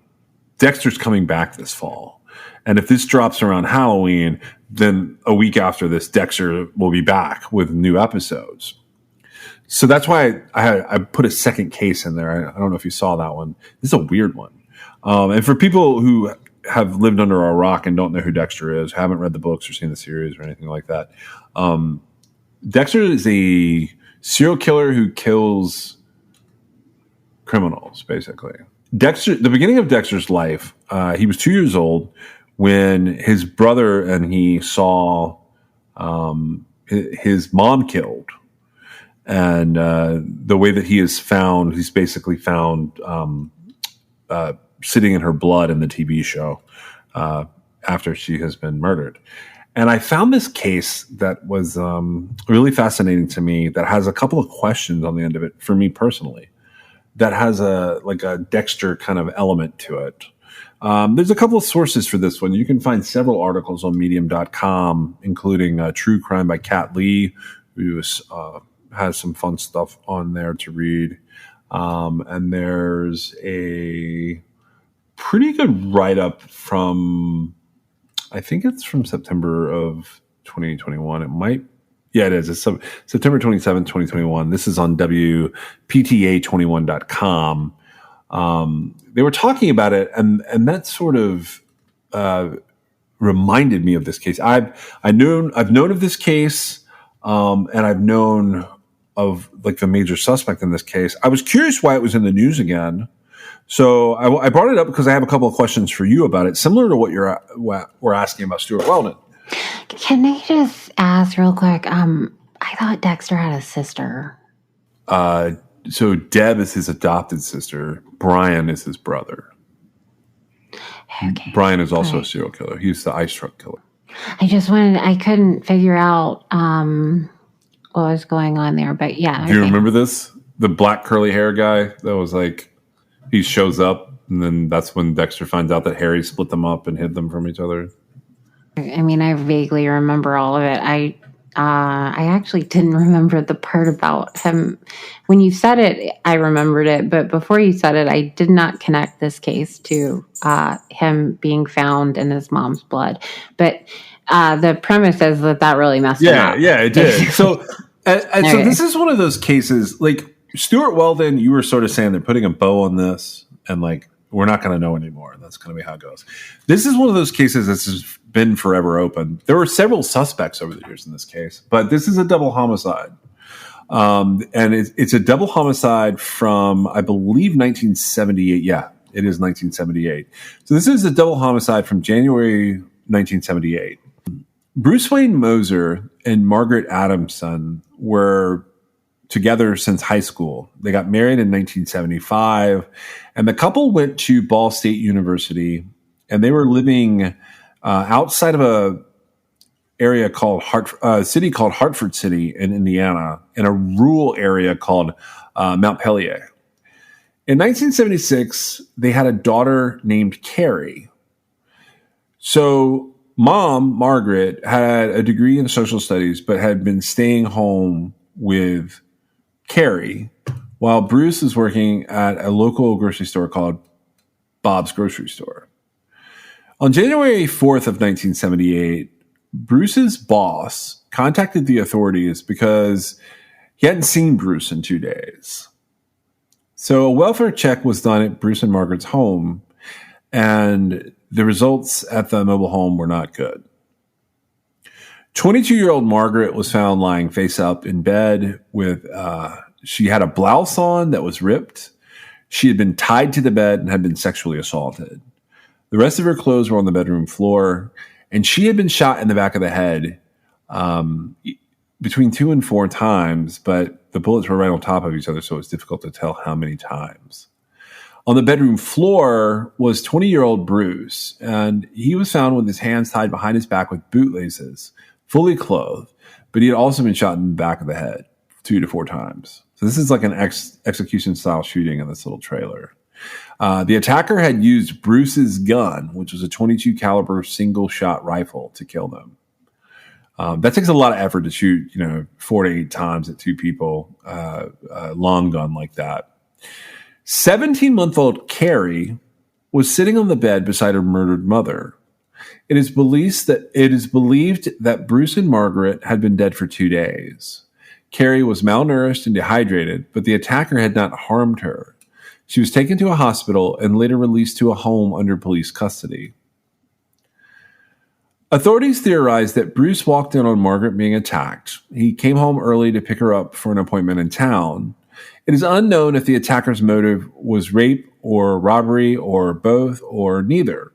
Dexter's coming back this fall. And if this drops around Halloween, then a week after this, Dexter will be back with new episodes. So that's why I put a second case in there. I don't know if you saw that one. This is a weird one. And for people who have lived under a rock and don't know who Dexter is, haven't read the books or seen the series or anything like that, Dexter is a serial killer who kills criminals, basically. The beginning of Dexter's life, he was 2 years old when his brother and he saw his mom killed. And the way that he is found, he's basically found sitting in her blood in the TV show after she has been murdered. And I found this case that was really fascinating to me, that has a couple of questions on the end of it for me personally, that has a Dexter kind of element to it. There's a couple of sources for this one. You can find several articles on medium.com, including True Crime by Kat Lee, who has some fun stuff on there to read. And there's a pretty good write-up from, I think it's from September of 2021. It is. It's September 27, 2021. This is on WPTA21.com. They were talking about it, and that sort of reminded me of this case. I've known of this case, and I've known of like the major suspect in this case. I was curious why it was in the news again, So I brought it up because I have a couple of questions for you about it, similar to what we're asking about Stuart Weldon. Can I just ask real quick? I thought Dexter had a sister. So Deb is his adopted sister. Brian is his brother. Okay. Brian is also a serial killer. He's the ice truck killer. I couldn't figure out what was going on there, but yeah. Do you remember this? The black curly hair guy that was like, he shows up, and then that's when Dexter finds out that Harry split them up and hid them from each other. I mean, I vaguely remember all of it. I actually didn't remember the part about him. When you said it, I remembered it, but before you said it, I did not connect this case to him being found in his mom's blood. But the premise is that really messed him up. Yeah, it did. So, so this is one of those cases, like Stuart Weldon, you were sort of saying they're putting a bow on this, and like, we're not going to know anymore. That's going to be how it goes. This is one of those cases that's just been forever open. There were several suspects over the years in this case, but this is a double homicide. And it's a double homicide from, I believe, 1978. Yeah, it is 1978. So this is a double homicide from January 1978. Bruce Wayne Moser and Margaret Adamson were together since high school. They got married in 1975, and the couple went to Ball State University, and they were living outside of a area called city called Hartford City in Indiana, in a rural area called Montpelier. In 1976, they had a daughter named Carrie. So mom, Margaret, had a degree in social studies, but had been staying home with Carrie while Bruce is working at a local grocery store called Bob's Grocery Store. On January 4th of 1978, Bruce's boss contacted the authorities because he hadn't seen Bruce in 2 days. So a welfare check was done at Bruce and Margaret's home, and the results at the mobile home were not good. 22-year-old Margaret was found lying face up in bed with, she had a blouse on that was ripped. She had been tied to the bed and had been sexually assaulted. The rest of her clothes were on the bedroom floor, and she had been shot in the back of the head between 2 and 4 times, but the bullets were right on top of each other, so it's difficult to tell how many times. On the bedroom floor was 20-year-old Bruce, and he was found with his hands tied behind his back with bootlaces, fully clothed, but he had also been shot in the back of the head 2 to 4 times. So this is like an execution-style shooting in this little trailer. The attacker had used Bruce's gun, which was a .22 caliber single-shot rifle, to kill them. That takes a lot of effort to shoot, 4 to 8 times at 2 people, a long gun like that. 17-month-old Carrie was sitting on the bed beside her murdered mother. It is believed that Bruce and Margaret had been dead for 2 days. Carrie was malnourished and dehydrated, but the attacker had not harmed her. She was taken to a hospital and later released to a home under police custody. Authorities theorized that Bruce walked in on Margaret being attacked. He came home early to pick her up for an appointment in town. It is unknown if the attacker's motive was rape or robbery or both or neither.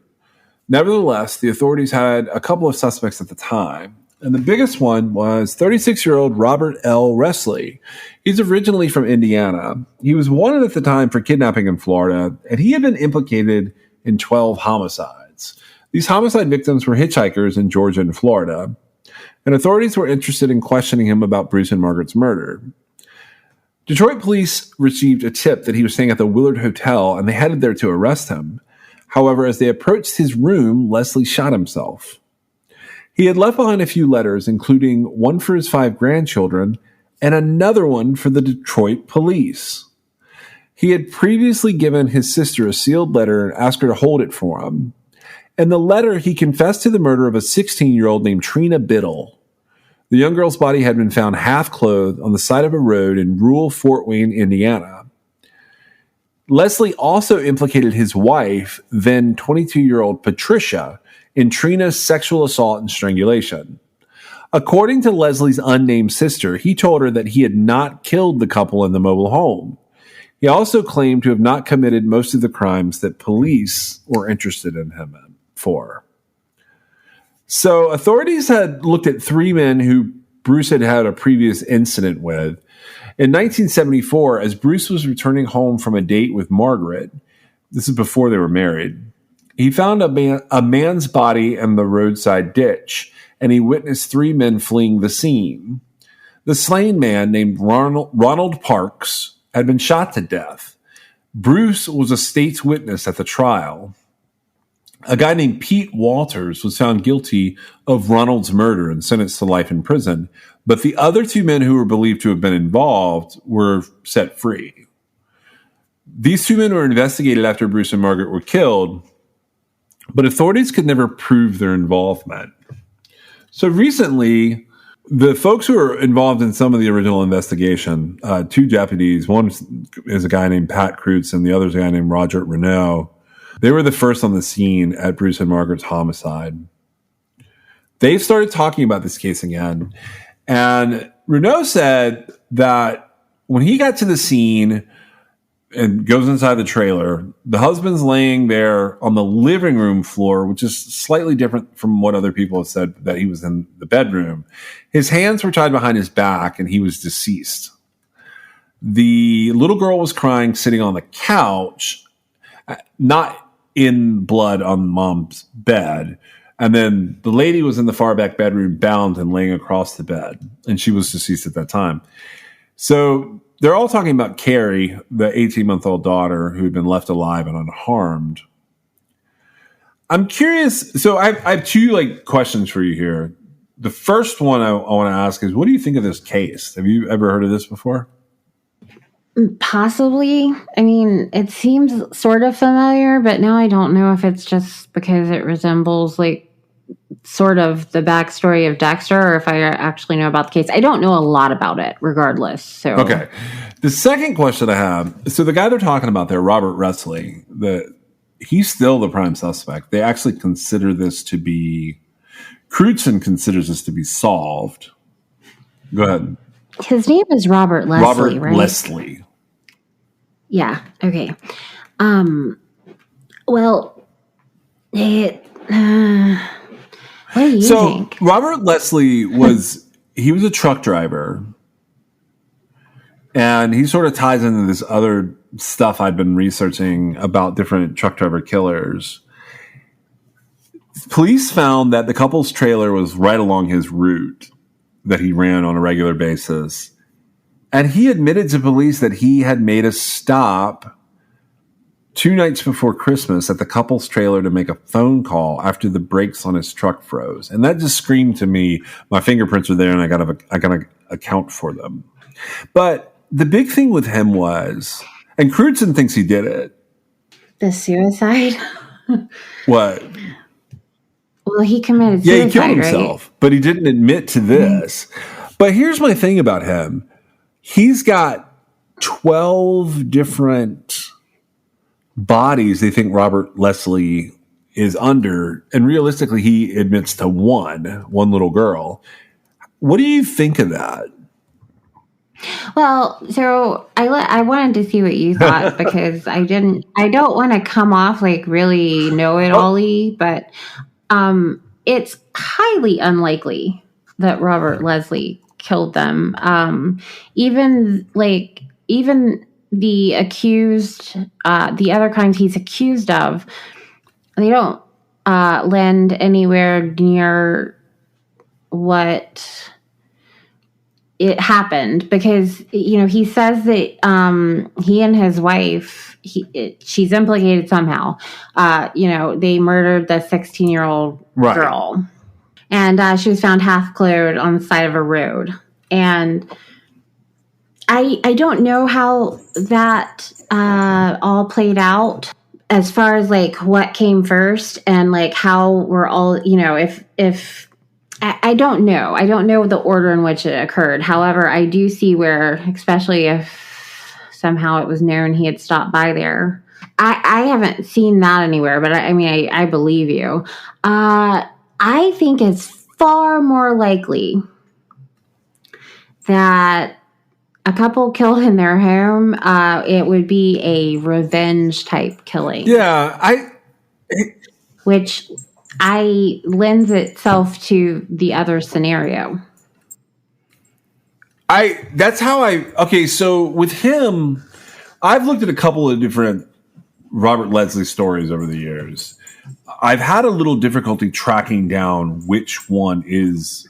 Nevertheless, the authorities had a couple of suspects at the time, and the biggest one was 36-year-old Robert L. Resley. He's originally from Indiana. He was wanted at the time for kidnapping in Florida, and he had been implicated in 12 homicides. These homicide victims were hitchhikers in Georgia and Florida, and authorities were interested in questioning him about Bruce and Margaret's murder. Detroit police received a tip that he was staying at the Willard Hotel, and they headed there to arrest him. However, as they approached his room, Leslie shot himself. He had left behind a few letters, including one for his 5 grandchildren and another one for the Detroit police. He had previously given his sister a sealed letter and asked her to hold it for him. In the letter, he confessed to the murder of a 16-year-old named Trina Biddle. The young girl's body had been found half-clothed on the side of a road in rural Fort Wayne, Indiana. Leslie also implicated his wife, then 22-year-old Patricia, in Trina's sexual assault and strangulation. According to Leslie's unnamed sister, he told her that he had not killed the couple in the mobile home. He also claimed to have not committed most of the crimes that police were interested in him for. So authorities had looked at 3 men who Bruce had had a previous incident with. In 1974, as Bruce was returning home from a date with Margaret, this is before they were married, he found a man's body in the roadside ditch, and he witnessed 3 men fleeing the scene. The slain man, named Ronald Parks, had been shot to death. Bruce was a state's witness at the trial. A guy named Pete Walters was found guilty of Ronald's murder and sentenced to life in prison, but the other 2 men who were believed to have been involved were set free. These 2 men were investigated after Bruce and Margaret were killed, but authorities could never prove their involvement. So recently, the folks who were involved in some of the original investigation, 2 deputies, one is a guy named Pat Kreutz and the other is a guy named Roger Renault, they were the first on the scene at Bruce and Margaret's homicide. They've started talking about this case again. And Renault said that when he got to the scene and goes inside the trailer, the husband's laying there on the living room floor, which is slightly different from what other people have said, that he was in the bedroom. His hands were tied behind his back and he was deceased. The little girl was crying, sitting on the couch, not in blood on mom's bed. And then the lady was in the far back bedroom, bound and laying across the bed. And she was deceased at that time. So they're all talking about Carrie, the 18-month-old daughter who had been left alive and unharmed. I'm curious. So I have 2 questions for you here. The first one I want to ask is, what do you think of this case? Have you ever heard of this before? Possibly. I mean, it seems sort of familiar, but now I don't know if it's just because it resembles sort of the backstory of Dexter, or if I actually know about the case. I don't know a lot about it, regardless. So okay. The second question I have, so the guy they're talking about there, Robert Leslie, he's still the prime suspect. They actually consider this to be, Crutzen considers this to be solved. Go ahead. His name is Robert Leslie, Robert right? Leslie. Yeah. Okay. Well, what do you think? Robert Leslie he was a truck driver, and he sort of ties into this other stuff I've been researching about different truck driver killers. Police found that the couple's trailer was right along his route that he ran on a regular basis. And he admitted to police that he had made a stop 2 nights before Christmas at the couple's trailer to make a phone call after the brakes on his truck froze. And that just screamed to me, my fingerprints are there and I gotta account for them. But the big thing with him was, and Crutzen thinks he did it. The suicide? What? Well, he committed suicide, yeah, he killed himself, right? But he didn't admit to this. But here's my thing about him. He's got 12 different bodies they think Robert Leslie is under, and realistically, he admits to one little girl. What do you think of that? Well, so I wanted to see what you thought because I don't want to come off like really know-it-all-y, but it's highly unlikely that Robert Leslie killed them. Even the accused, the other crimes he's accused of, they don't lend anywhere near what it happened, because he says that he and his wife, she's implicated somehow. They murdered the 16-year-old girl, and she was found half clothed on the side of a road. And I don't know how that all played out as far as like what came first and like how we're all, if I don't know. I don't know the order in which it occurred. However, I do see where, especially if somehow it was known he had stopped by there. I haven't seen that anywhere, but I believe you. I think it's far more likely that a couple killed in their home, it would be a revenge type killing. Yeah, which I lends itself to the other scenario. Okay, so with him, I've looked at a couple of different Robert Leslie stories over the years. I've had a little difficulty tracking down which one is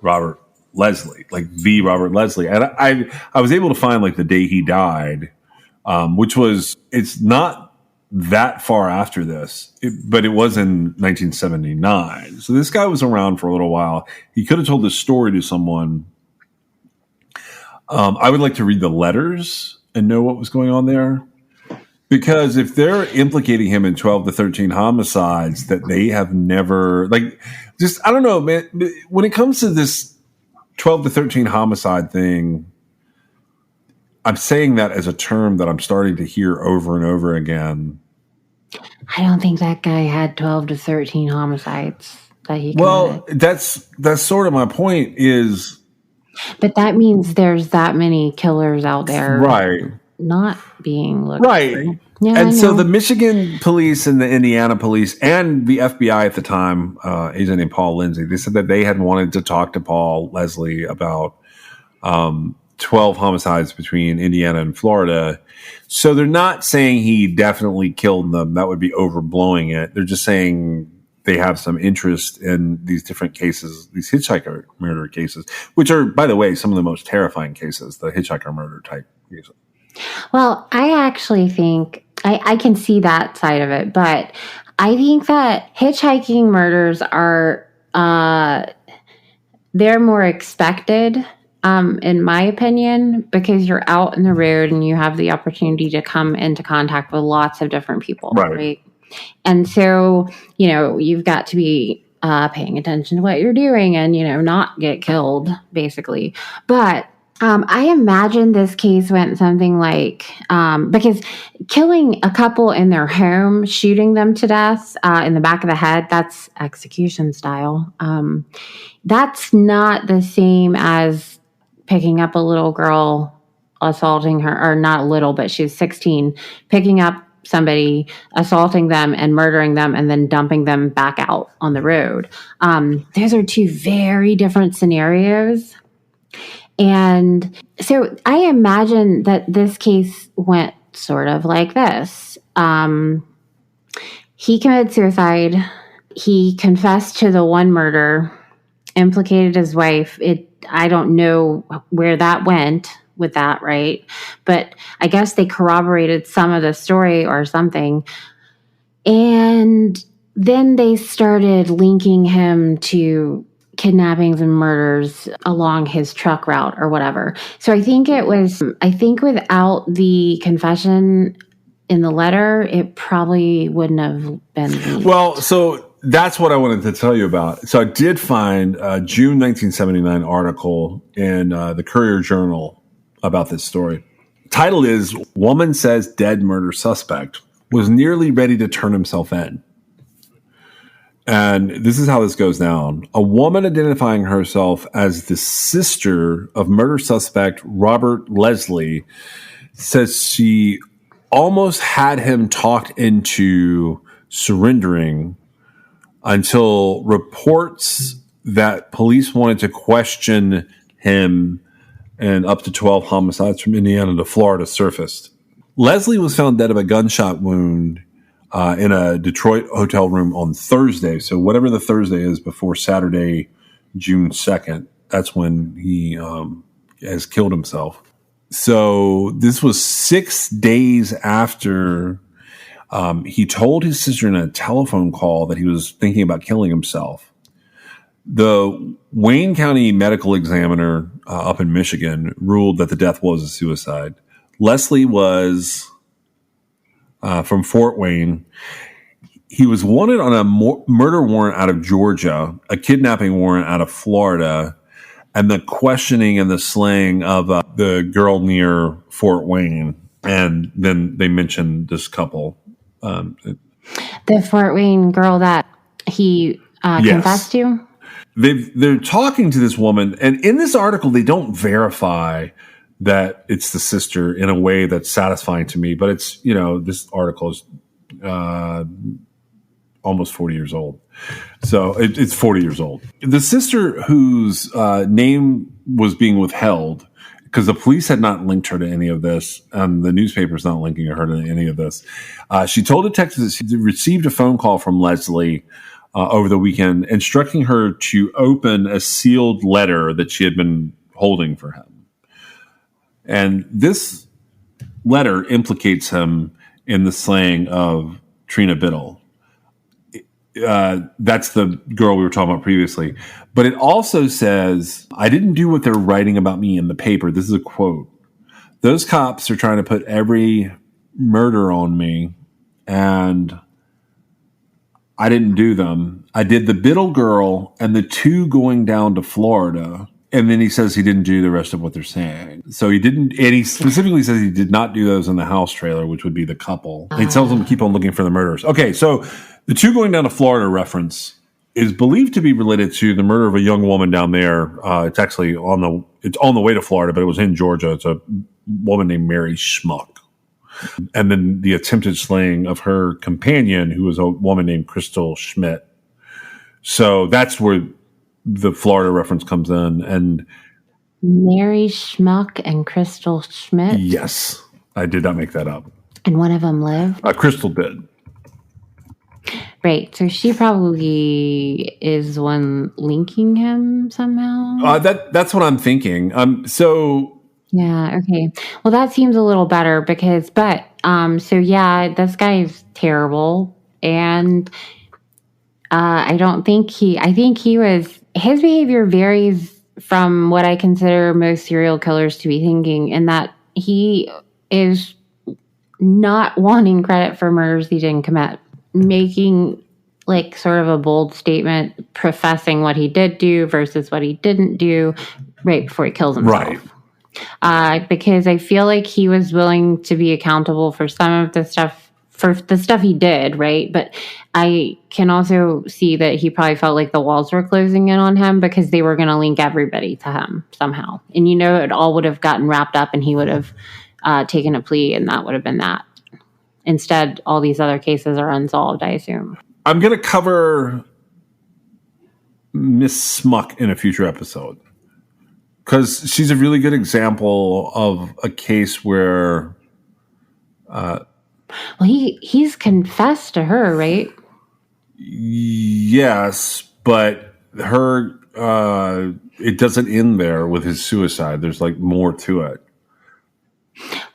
Robert Leslie, like the Robert Leslie. And I was able to find like the day he died, which was, it's not that far after this, but it was in 1979. So this guy was around for a little while. He could have told this story to someone. I would like to read the letters and know what was going on there. Because if they're implicating him in 12 to 13 homicides that they have never, like, just, I don't know, man, when it comes to this 12 to 13 homicide thing, I'm saying that as a term that I'm starting to hear over and over again. I don't think that guy had 12 to 13 homicides that he committed. Well, that's sort of my point is. But that means there's that many killers out there. Right. Not being looked right. for. Yeah, and so the Michigan police and the Indiana police and the FBI at the time, agent named Paul Lindsay, they said that they had wanted to talk to Paul Leslie about 12 homicides between Indiana and Florida. So they're not saying he definitely killed them. That would be overblowing it. They're just saying they have some interest in these different cases, these hitchhiker murder cases, which are, by the way, some of the most terrifying cases, the hitchhiker murder type cases. Well, I actually think I can see that side of it, but I think that hitchhiking murders are they're more expected, in my opinion, because you're out in the road and you have the opportunity to come into contact with lots of different people, right? And so, you've got to be paying attention to what you're doing and, not get killed, basically. But I imagine this case went something like, because killing a couple in their home, shooting them to death in the back of the head, that's execution style. That's not the same as picking up a little girl, assaulting her, or not little, but she was 16, picking up somebody, assaulting them and murdering them and then dumping them back out on the road. Those are two very different scenarios. And so I imagine that this case went sort of like this. He committed suicide. He confessed to the one murder, implicated his wife. I don't know where that went with that, right? But I guess they corroborated some of the story or something. And then they started linking him to kidnappings and murders along his truck route or whatever. So I think without the confession in the letter, it probably wouldn't have been leaked. Well, so that's what I wanted to tell you about. So I did find a June 1979 article in the Courier Journal about this story. Title is, "Woman Says Dead Murder Suspect Was Nearly Ready to Turn Himself In." And this is how this goes down. A woman identifying herself as the sister of murder suspect Robert Leslie says she almost had him talked into surrendering until reports that police wanted to question him and up to 12 homicides from Indiana to Florida surfaced. Leslie was found dead of a gunshot wound in a Detroit hotel room on Thursday. So whatever the Thursday is before Saturday, June 2nd, that's when he has killed himself. So this was 6 days after he told his sister in a telephone call that he was thinking about killing himself. The Wayne County medical examiner up in Michigan ruled that the death was a suicide. Leslie was from Fort Wayne. He was wanted on a murder warrant out of Georgia, a kidnapping warrant out of Florida, and the questioning and the slaying of the girl near Fort Wayne. And then they mentioned this couple. The Fort Wayne girl that he confessed to? They're talking to this woman, and in this article, they don't verify that it's the sister in a way that's satisfying to me. But it's, this article is almost 40 years old. So it's 40 years old. The sister whose name was being withheld because the police had not linked her to any of this, and the newspaper's not linking her to any of this. She told detectives that she received a phone call from Leslie over the weekend instructing her to open a sealed letter that she had been holding for him. And this letter implicates him in the slaying of Trina Biddle. That's the girl we were talking about previously. But it also says, I didn't do what they're writing about me in the paper. This is a quote. Those cops are trying to put every murder on me, and I didn't do them. I did the Biddle girl and the 2 going down to Florida. And then he says he didn't do the rest of what they're saying. So he didn't, and he specifically says he did not do those in the house trailer, which would be the couple. He tells them to keep on looking for the murderers. Okay, so the 2 going down to Florida reference is believed to be related to the murder of a young woman down there. It's actually on the way to Florida, but it was in Georgia. It's a woman named Mary Schmuck. And then the attempted slaying of her companion, who was a woman named Crystal Schmidt. So that's where the Florida reference comes in. And Mary Schmuck and Crystal Schmidt. Yes, I did not make that up. And one of them lived? Crystal did. Right. So she probably is the one linking him somehow. That's what I'm thinking. Yeah. Okay. Well, that seems a little better because, so yeah, this guy is terrible. And I think his behavior varies from what I consider most serial killers to be thinking, in that he is not wanting credit for murders he didn't commit, making like sort of a bold statement, professing what he did do versus what he didn't do right before he kills himself. Right. Because I feel like he was willing to be accountable for some of the stuff, for the stuff he did, right? But I can also see that he probably felt like the walls were closing in on him because they were going to link everybody to him somehow. And it all would have gotten wrapped up and he would have taken a plea, and that would have been that. Instead, all these other cases are unsolved, I assume. I'm going to cover Miss Schmuck in a future episode because she's a really good example of a case where... Well, he's confessed to her, right? Yes, but it doesn't end there with his suicide. There's like more to it.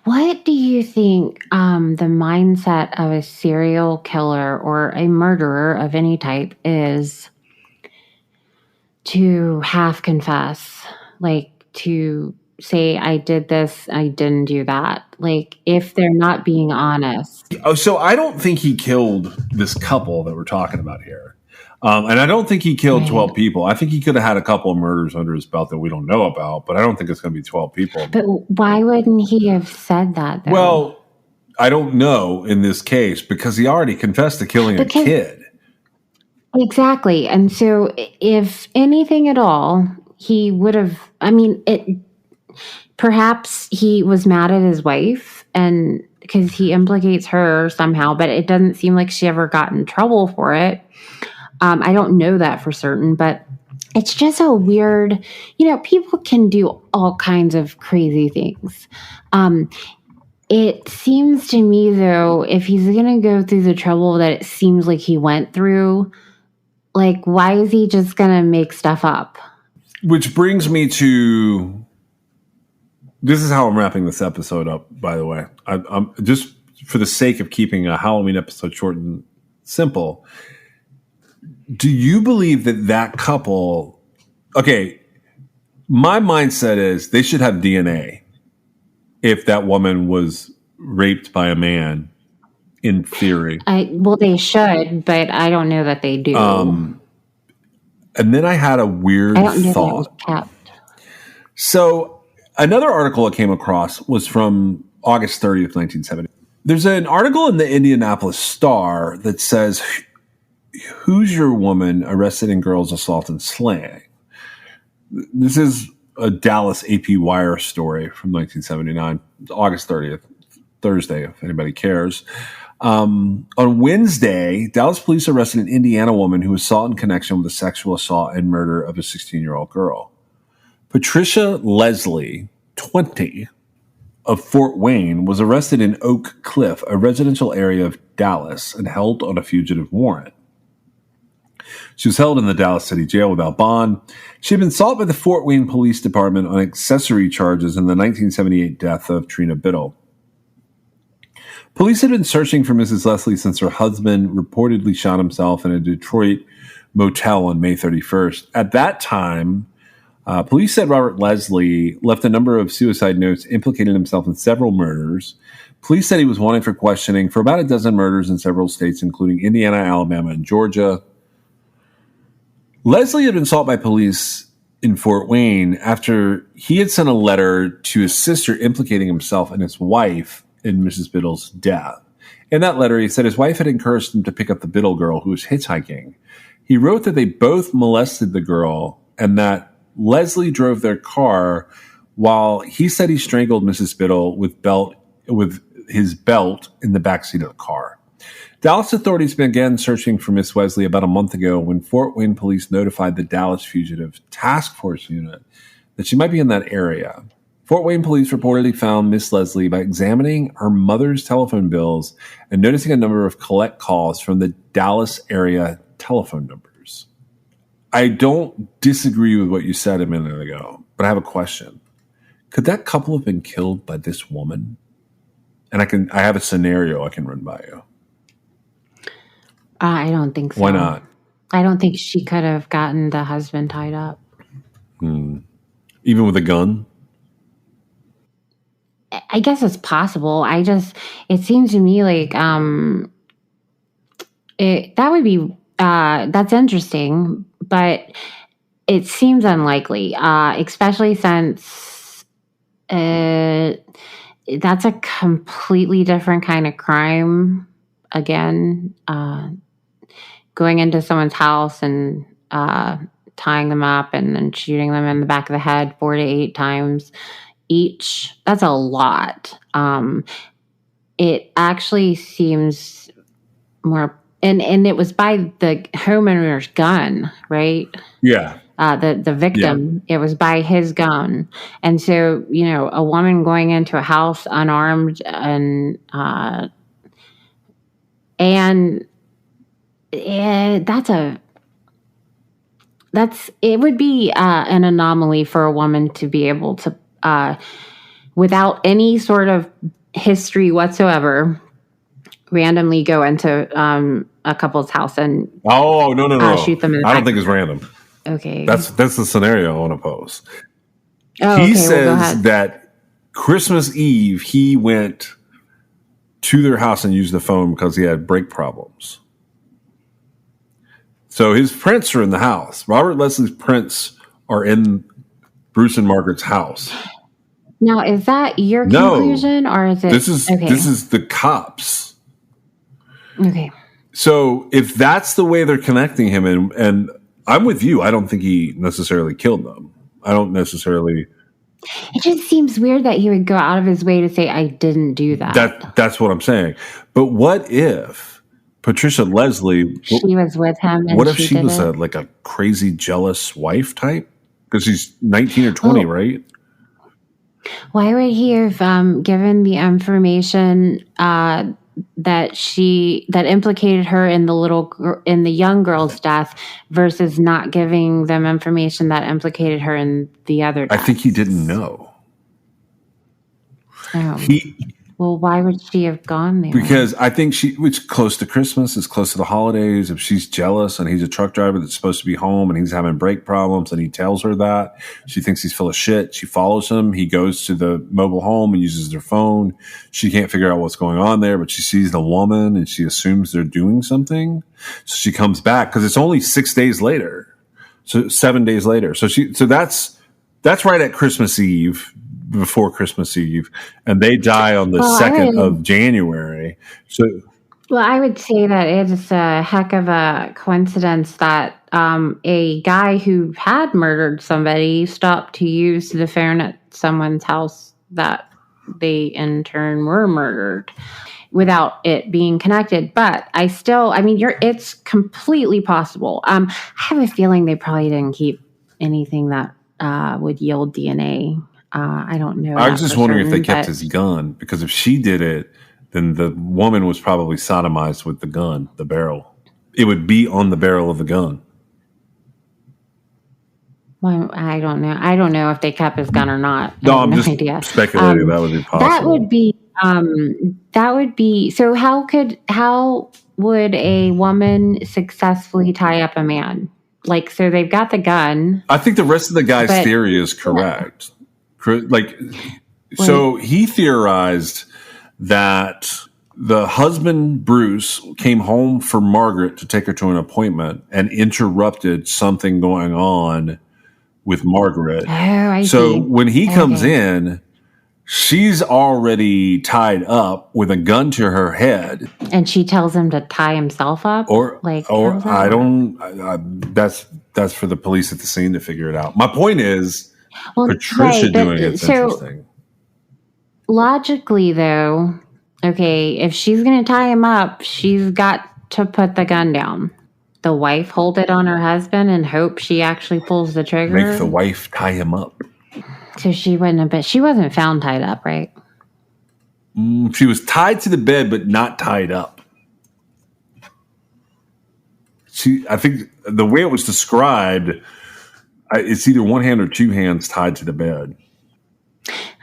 What do you think the mindset of a serial killer or a murderer of any type is to half confess? Like to say, I did this, I didn't do that. Like if they're not being honest. Oh, so I don't think he killed this couple that we're talking about here. And I don't think he killed 12 people. I think he could have had a couple of murders under his belt that we don't know about, but I don't think it's going to be 12 people. But why wouldn't he have said that, though? Well, I don't know in this case because he already confessed to killing a kid. Exactly. And so if anything at all, he would have, perhaps he was mad at his wife and because he implicates her somehow, but it doesn't seem like she ever got in trouble for it. I don't know that for certain, but it's just a weird, people can do all kinds of crazy things. It seems to me, though, if he's going to go through the trouble that it seems like he went through, like, why is he just going to make stuff up? Which brings me to, this is how I'm wrapping this episode up, by the way. I'm just for the sake of keeping a Halloween episode short and simple. Do you believe that couple, okay, my mindset is they should have DNA if that woman was raped by a man, in theory. Well, they should, but I don't know that they do. And then I had a weird I don't know thought. that it was kept. So another article I came across was from August 30th, 1970. There's an article in the Indianapolis Star that says, "Who's your woman arrested in girls assault and slaying?" This is a Dallas AP Wire story from 1979, August 30th, Thursday, if anybody cares. On Wednesday, Dallas police arrested an Indiana woman who was sought in connection with the sexual assault and murder of a 16-year-old girl. Patricia Leslie, 20, of Fort Wayne, was arrested in Oak Cliff, a residential area of Dallas, and held on a fugitive warrant. She was held in the Dallas City Jail without bond. She had been sought by the Fort Wayne Police Department on accessory charges in the 1978 death of Trina Biddle. Police had been searching for Mrs. Leslie since her husband reportedly shot himself in a Detroit motel on May 31st. At that time, police said Robert Leslie left a number of suicide notes, implicated himself in several murders. Police said he was wanted for questioning for about a dozen murders in several states, including Indiana, Alabama, and Georgia. Leslie had been sought by police in Fort Wayne after he had sent a letter to his sister implicating himself and his wife in Mrs. Biddle's death. In that letter, he said his wife had encouraged him to pick up the Biddle girl who was hitchhiking. He wrote that they both molested the girl and that Leslie drove their car while he said he strangled Mrs. Biddle with his belt in the backseat of the car. Dallas authorities began searching for Miss Leslie about a month ago when Fort Wayne police notified the Dallas Fugitive Task Force Unit that she might be in that area. Fort Wayne police reportedly found Miss Leslie by examining her mother's telephone bills and noticing a number of collect calls from the Dallas area telephone numbers. I don't disagree with what you said a minute ago, but I have a question. Could that couple have been killed by this woman? And I have a scenario I can run by you. I don't think so. Why not? I don't think she could have gotten the husband tied up. Even with a gun? I guess it's possible. It seems to me like that would be that's interesting, but it seems unlikely, especially since that's a completely different kind of crime. Again, going into someone's house and tying them up and then shooting them in the back of the head 4 to 8 times each. That's a lot. It actually seems more, and it was by the homeowner's gun, right? Yeah. The victim, yeah. It was by his gun. And so, a woman going into a house unarmed and it would be an anomaly for a woman to be able to, without any sort of history whatsoever, randomly go into a couple's house and no. shoot them in the I don't back. think it's random. Okay, that's the scenario I want to pose. He says that Christmas Eve he went to their house and used the phone because he had brake problems. So his prints are in the house. Robert Leslie's prints are in Bruce and Margaret's house. Now, is that your conclusion, or is it? This is the cops. Okay. So if that's the way they're connecting him, and I'm with you, I don't think he necessarily killed them. I don't necessarily. It just seems weird that he would go out of his way to say, "I didn't do that." That's what I'm saying. But what if Patricia Leslie? She was with him. And what if she was it? a crazy, jealous wife type? Because she's 19 or 20, right? Why would he have given the information that implicated her in the young girl's death versus not giving them information that implicated her in the other death? I think he didn't know. Well, why would she have gone there? Because I think it's close to Christmas, it's close to the holidays. If she's jealous and he's a truck driver that's supposed to be home and he's having brake problems and he tells her that, she thinks he's full of shit. She follows him. He goes to the mobile home and uses their phone. She can't figure out what's going on there, but she sees the woman and she assumes they're doing something. So she comes back because it's only 6 days later. So 7 days later. So that's right at Christmas Eve. Before Christmas Eve, and they die on the 2nd of January. So Well, I would say that it is a heck of a coincidence that a guy who had murdered somebody stopped to use the phone at someone's house that they in turn were murdered without it being connected. But it's completely possible. I have a feeling they probably didn't keep anything that would yield DNA. I don't know. I was that just for wondering if they certain, kept but his gun, because if she did it, then the woman was probably sodomized with the gun, the barrel. It would be on the barrel of the gun. well, I don't know. I don't know if they kept his gun or not. I No, have I'm no just idea. speculating that would be That possible. would be so how would a woman successfully tie up a man? Like, so they've got the gun, I think the rest of the guy's but theory is correct. Like, like so he theorized that the husband, Bruce, came home for Margaret to take her to an appointment and interrupted something going on with Margaret. oh, I So see. when he comes Okay. in, she's already tied up with a gun to her head, And she tells him to tie himself up? or Like, how or does that I work? don't. That's for the police at the scene to figure it out. My point is, Well, Patricia right, doing but it's so interesting. logically though, okay, if she's gonna tie him up, she's got to put the gun down. The wife hold it on her husband and hope she actually pulls the Make trigger. the wife tie him up. So she wouldn't have been. She wasn't found tied up, right? She was tied to the bed, but not tied up. I think the way it was described, it's either one hand or two hands tied to the bed.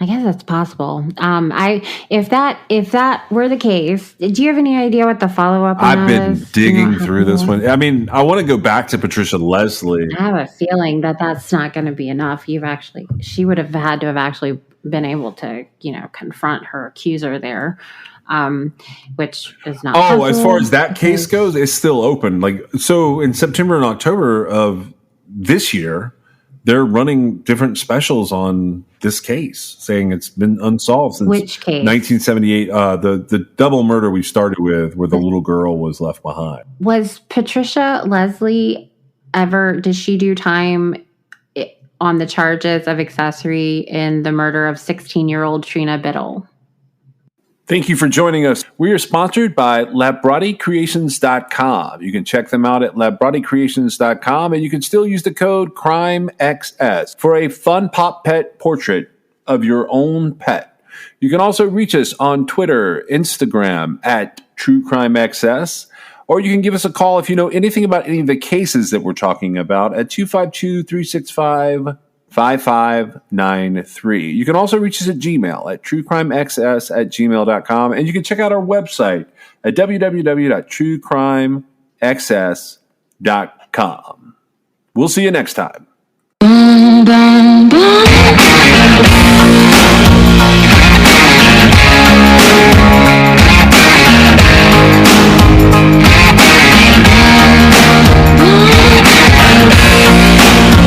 I guess that's possible. If that were the case, do you have any idea what the follow up? I've been digging through this one. I mean, I want to go back to Patricia Leslie. I have a feeling that that's not going to be enough. She would have had to have actually been able to, confront her accuser there, which is not. Oh, as far possible as that case because- goes, it's still open. Like, so in September and October of this year, they're running different specials on this case, saying it's been unsolved since Which case? 1978. The double murder we started with, where the little girl was left behind. Was Patricia Leslie ever? Did she do time on the charges of accessory in the murder of 16-year-old Trina Biddle? Thank you for joining us. We are sponsored by LabRottiCreations.com. You can check them out at LabRottiCreations.com, and you can still use the code CRIMEXS for a fun pop pet portrait of your own pet. You can also reach us on Twitter, Instagram at TrueCrimeXS, or you can give us a call if you know anything about any of the cases that we're talking about at 252-365-5593. You can also reach us at Gmail at truecrimexs@gmail.com, and you can check out our website at www.truecrimexs.com. We'll see you next time.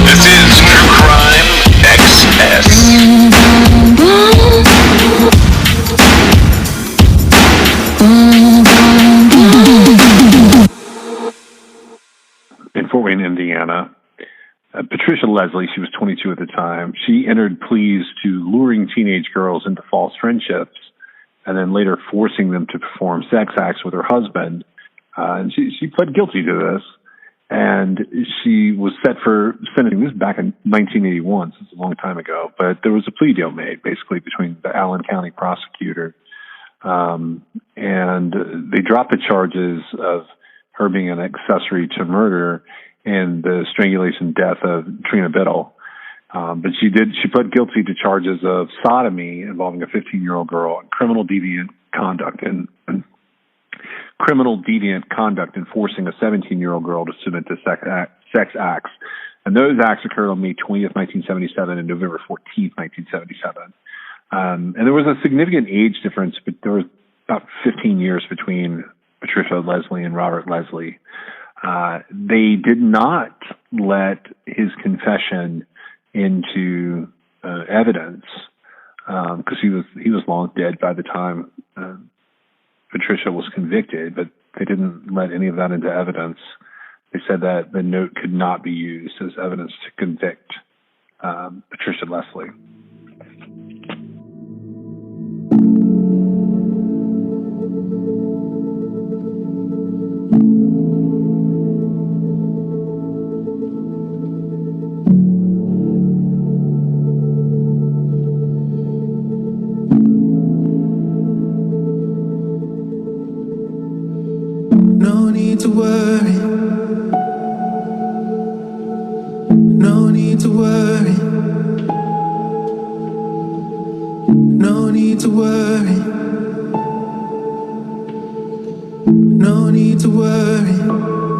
This is True Crime XS. In Fort Wayne, Indiana, Patricia Leslie, she was 22 at the time, she entered pleas to luring teenage girls into false friendships and then later forcing them to perform sex acts with her husband. And she pled guilty to this, and she was set for sentencing. This is back in 1981, so it's a long time ago, but there was a plea deal made basically between the Allen County prosecutor, and they dropped the charges of her being an accessory to murder and the strangulation death of Trina Biddle. But she pled guilty to charges of sodomy involving a 15-year-old girl and criminal deviant conduct and forcing a 17-year-old girl to submit to sex acts. And those acts occurred on May 20th, 1977 and November 14th, 1977. And there was a significant age difference, but there was about 15 years between Patricia Leslie and Robert Leslie. They did not let his confession into evidence because he was long dead by the time Patricia was convicted, but they didn't let any of that into evidence. They said that the note could not be used as evidence to convict Patricia Leslie. No need to worry. No need to worry. No need to worry. No need to worry.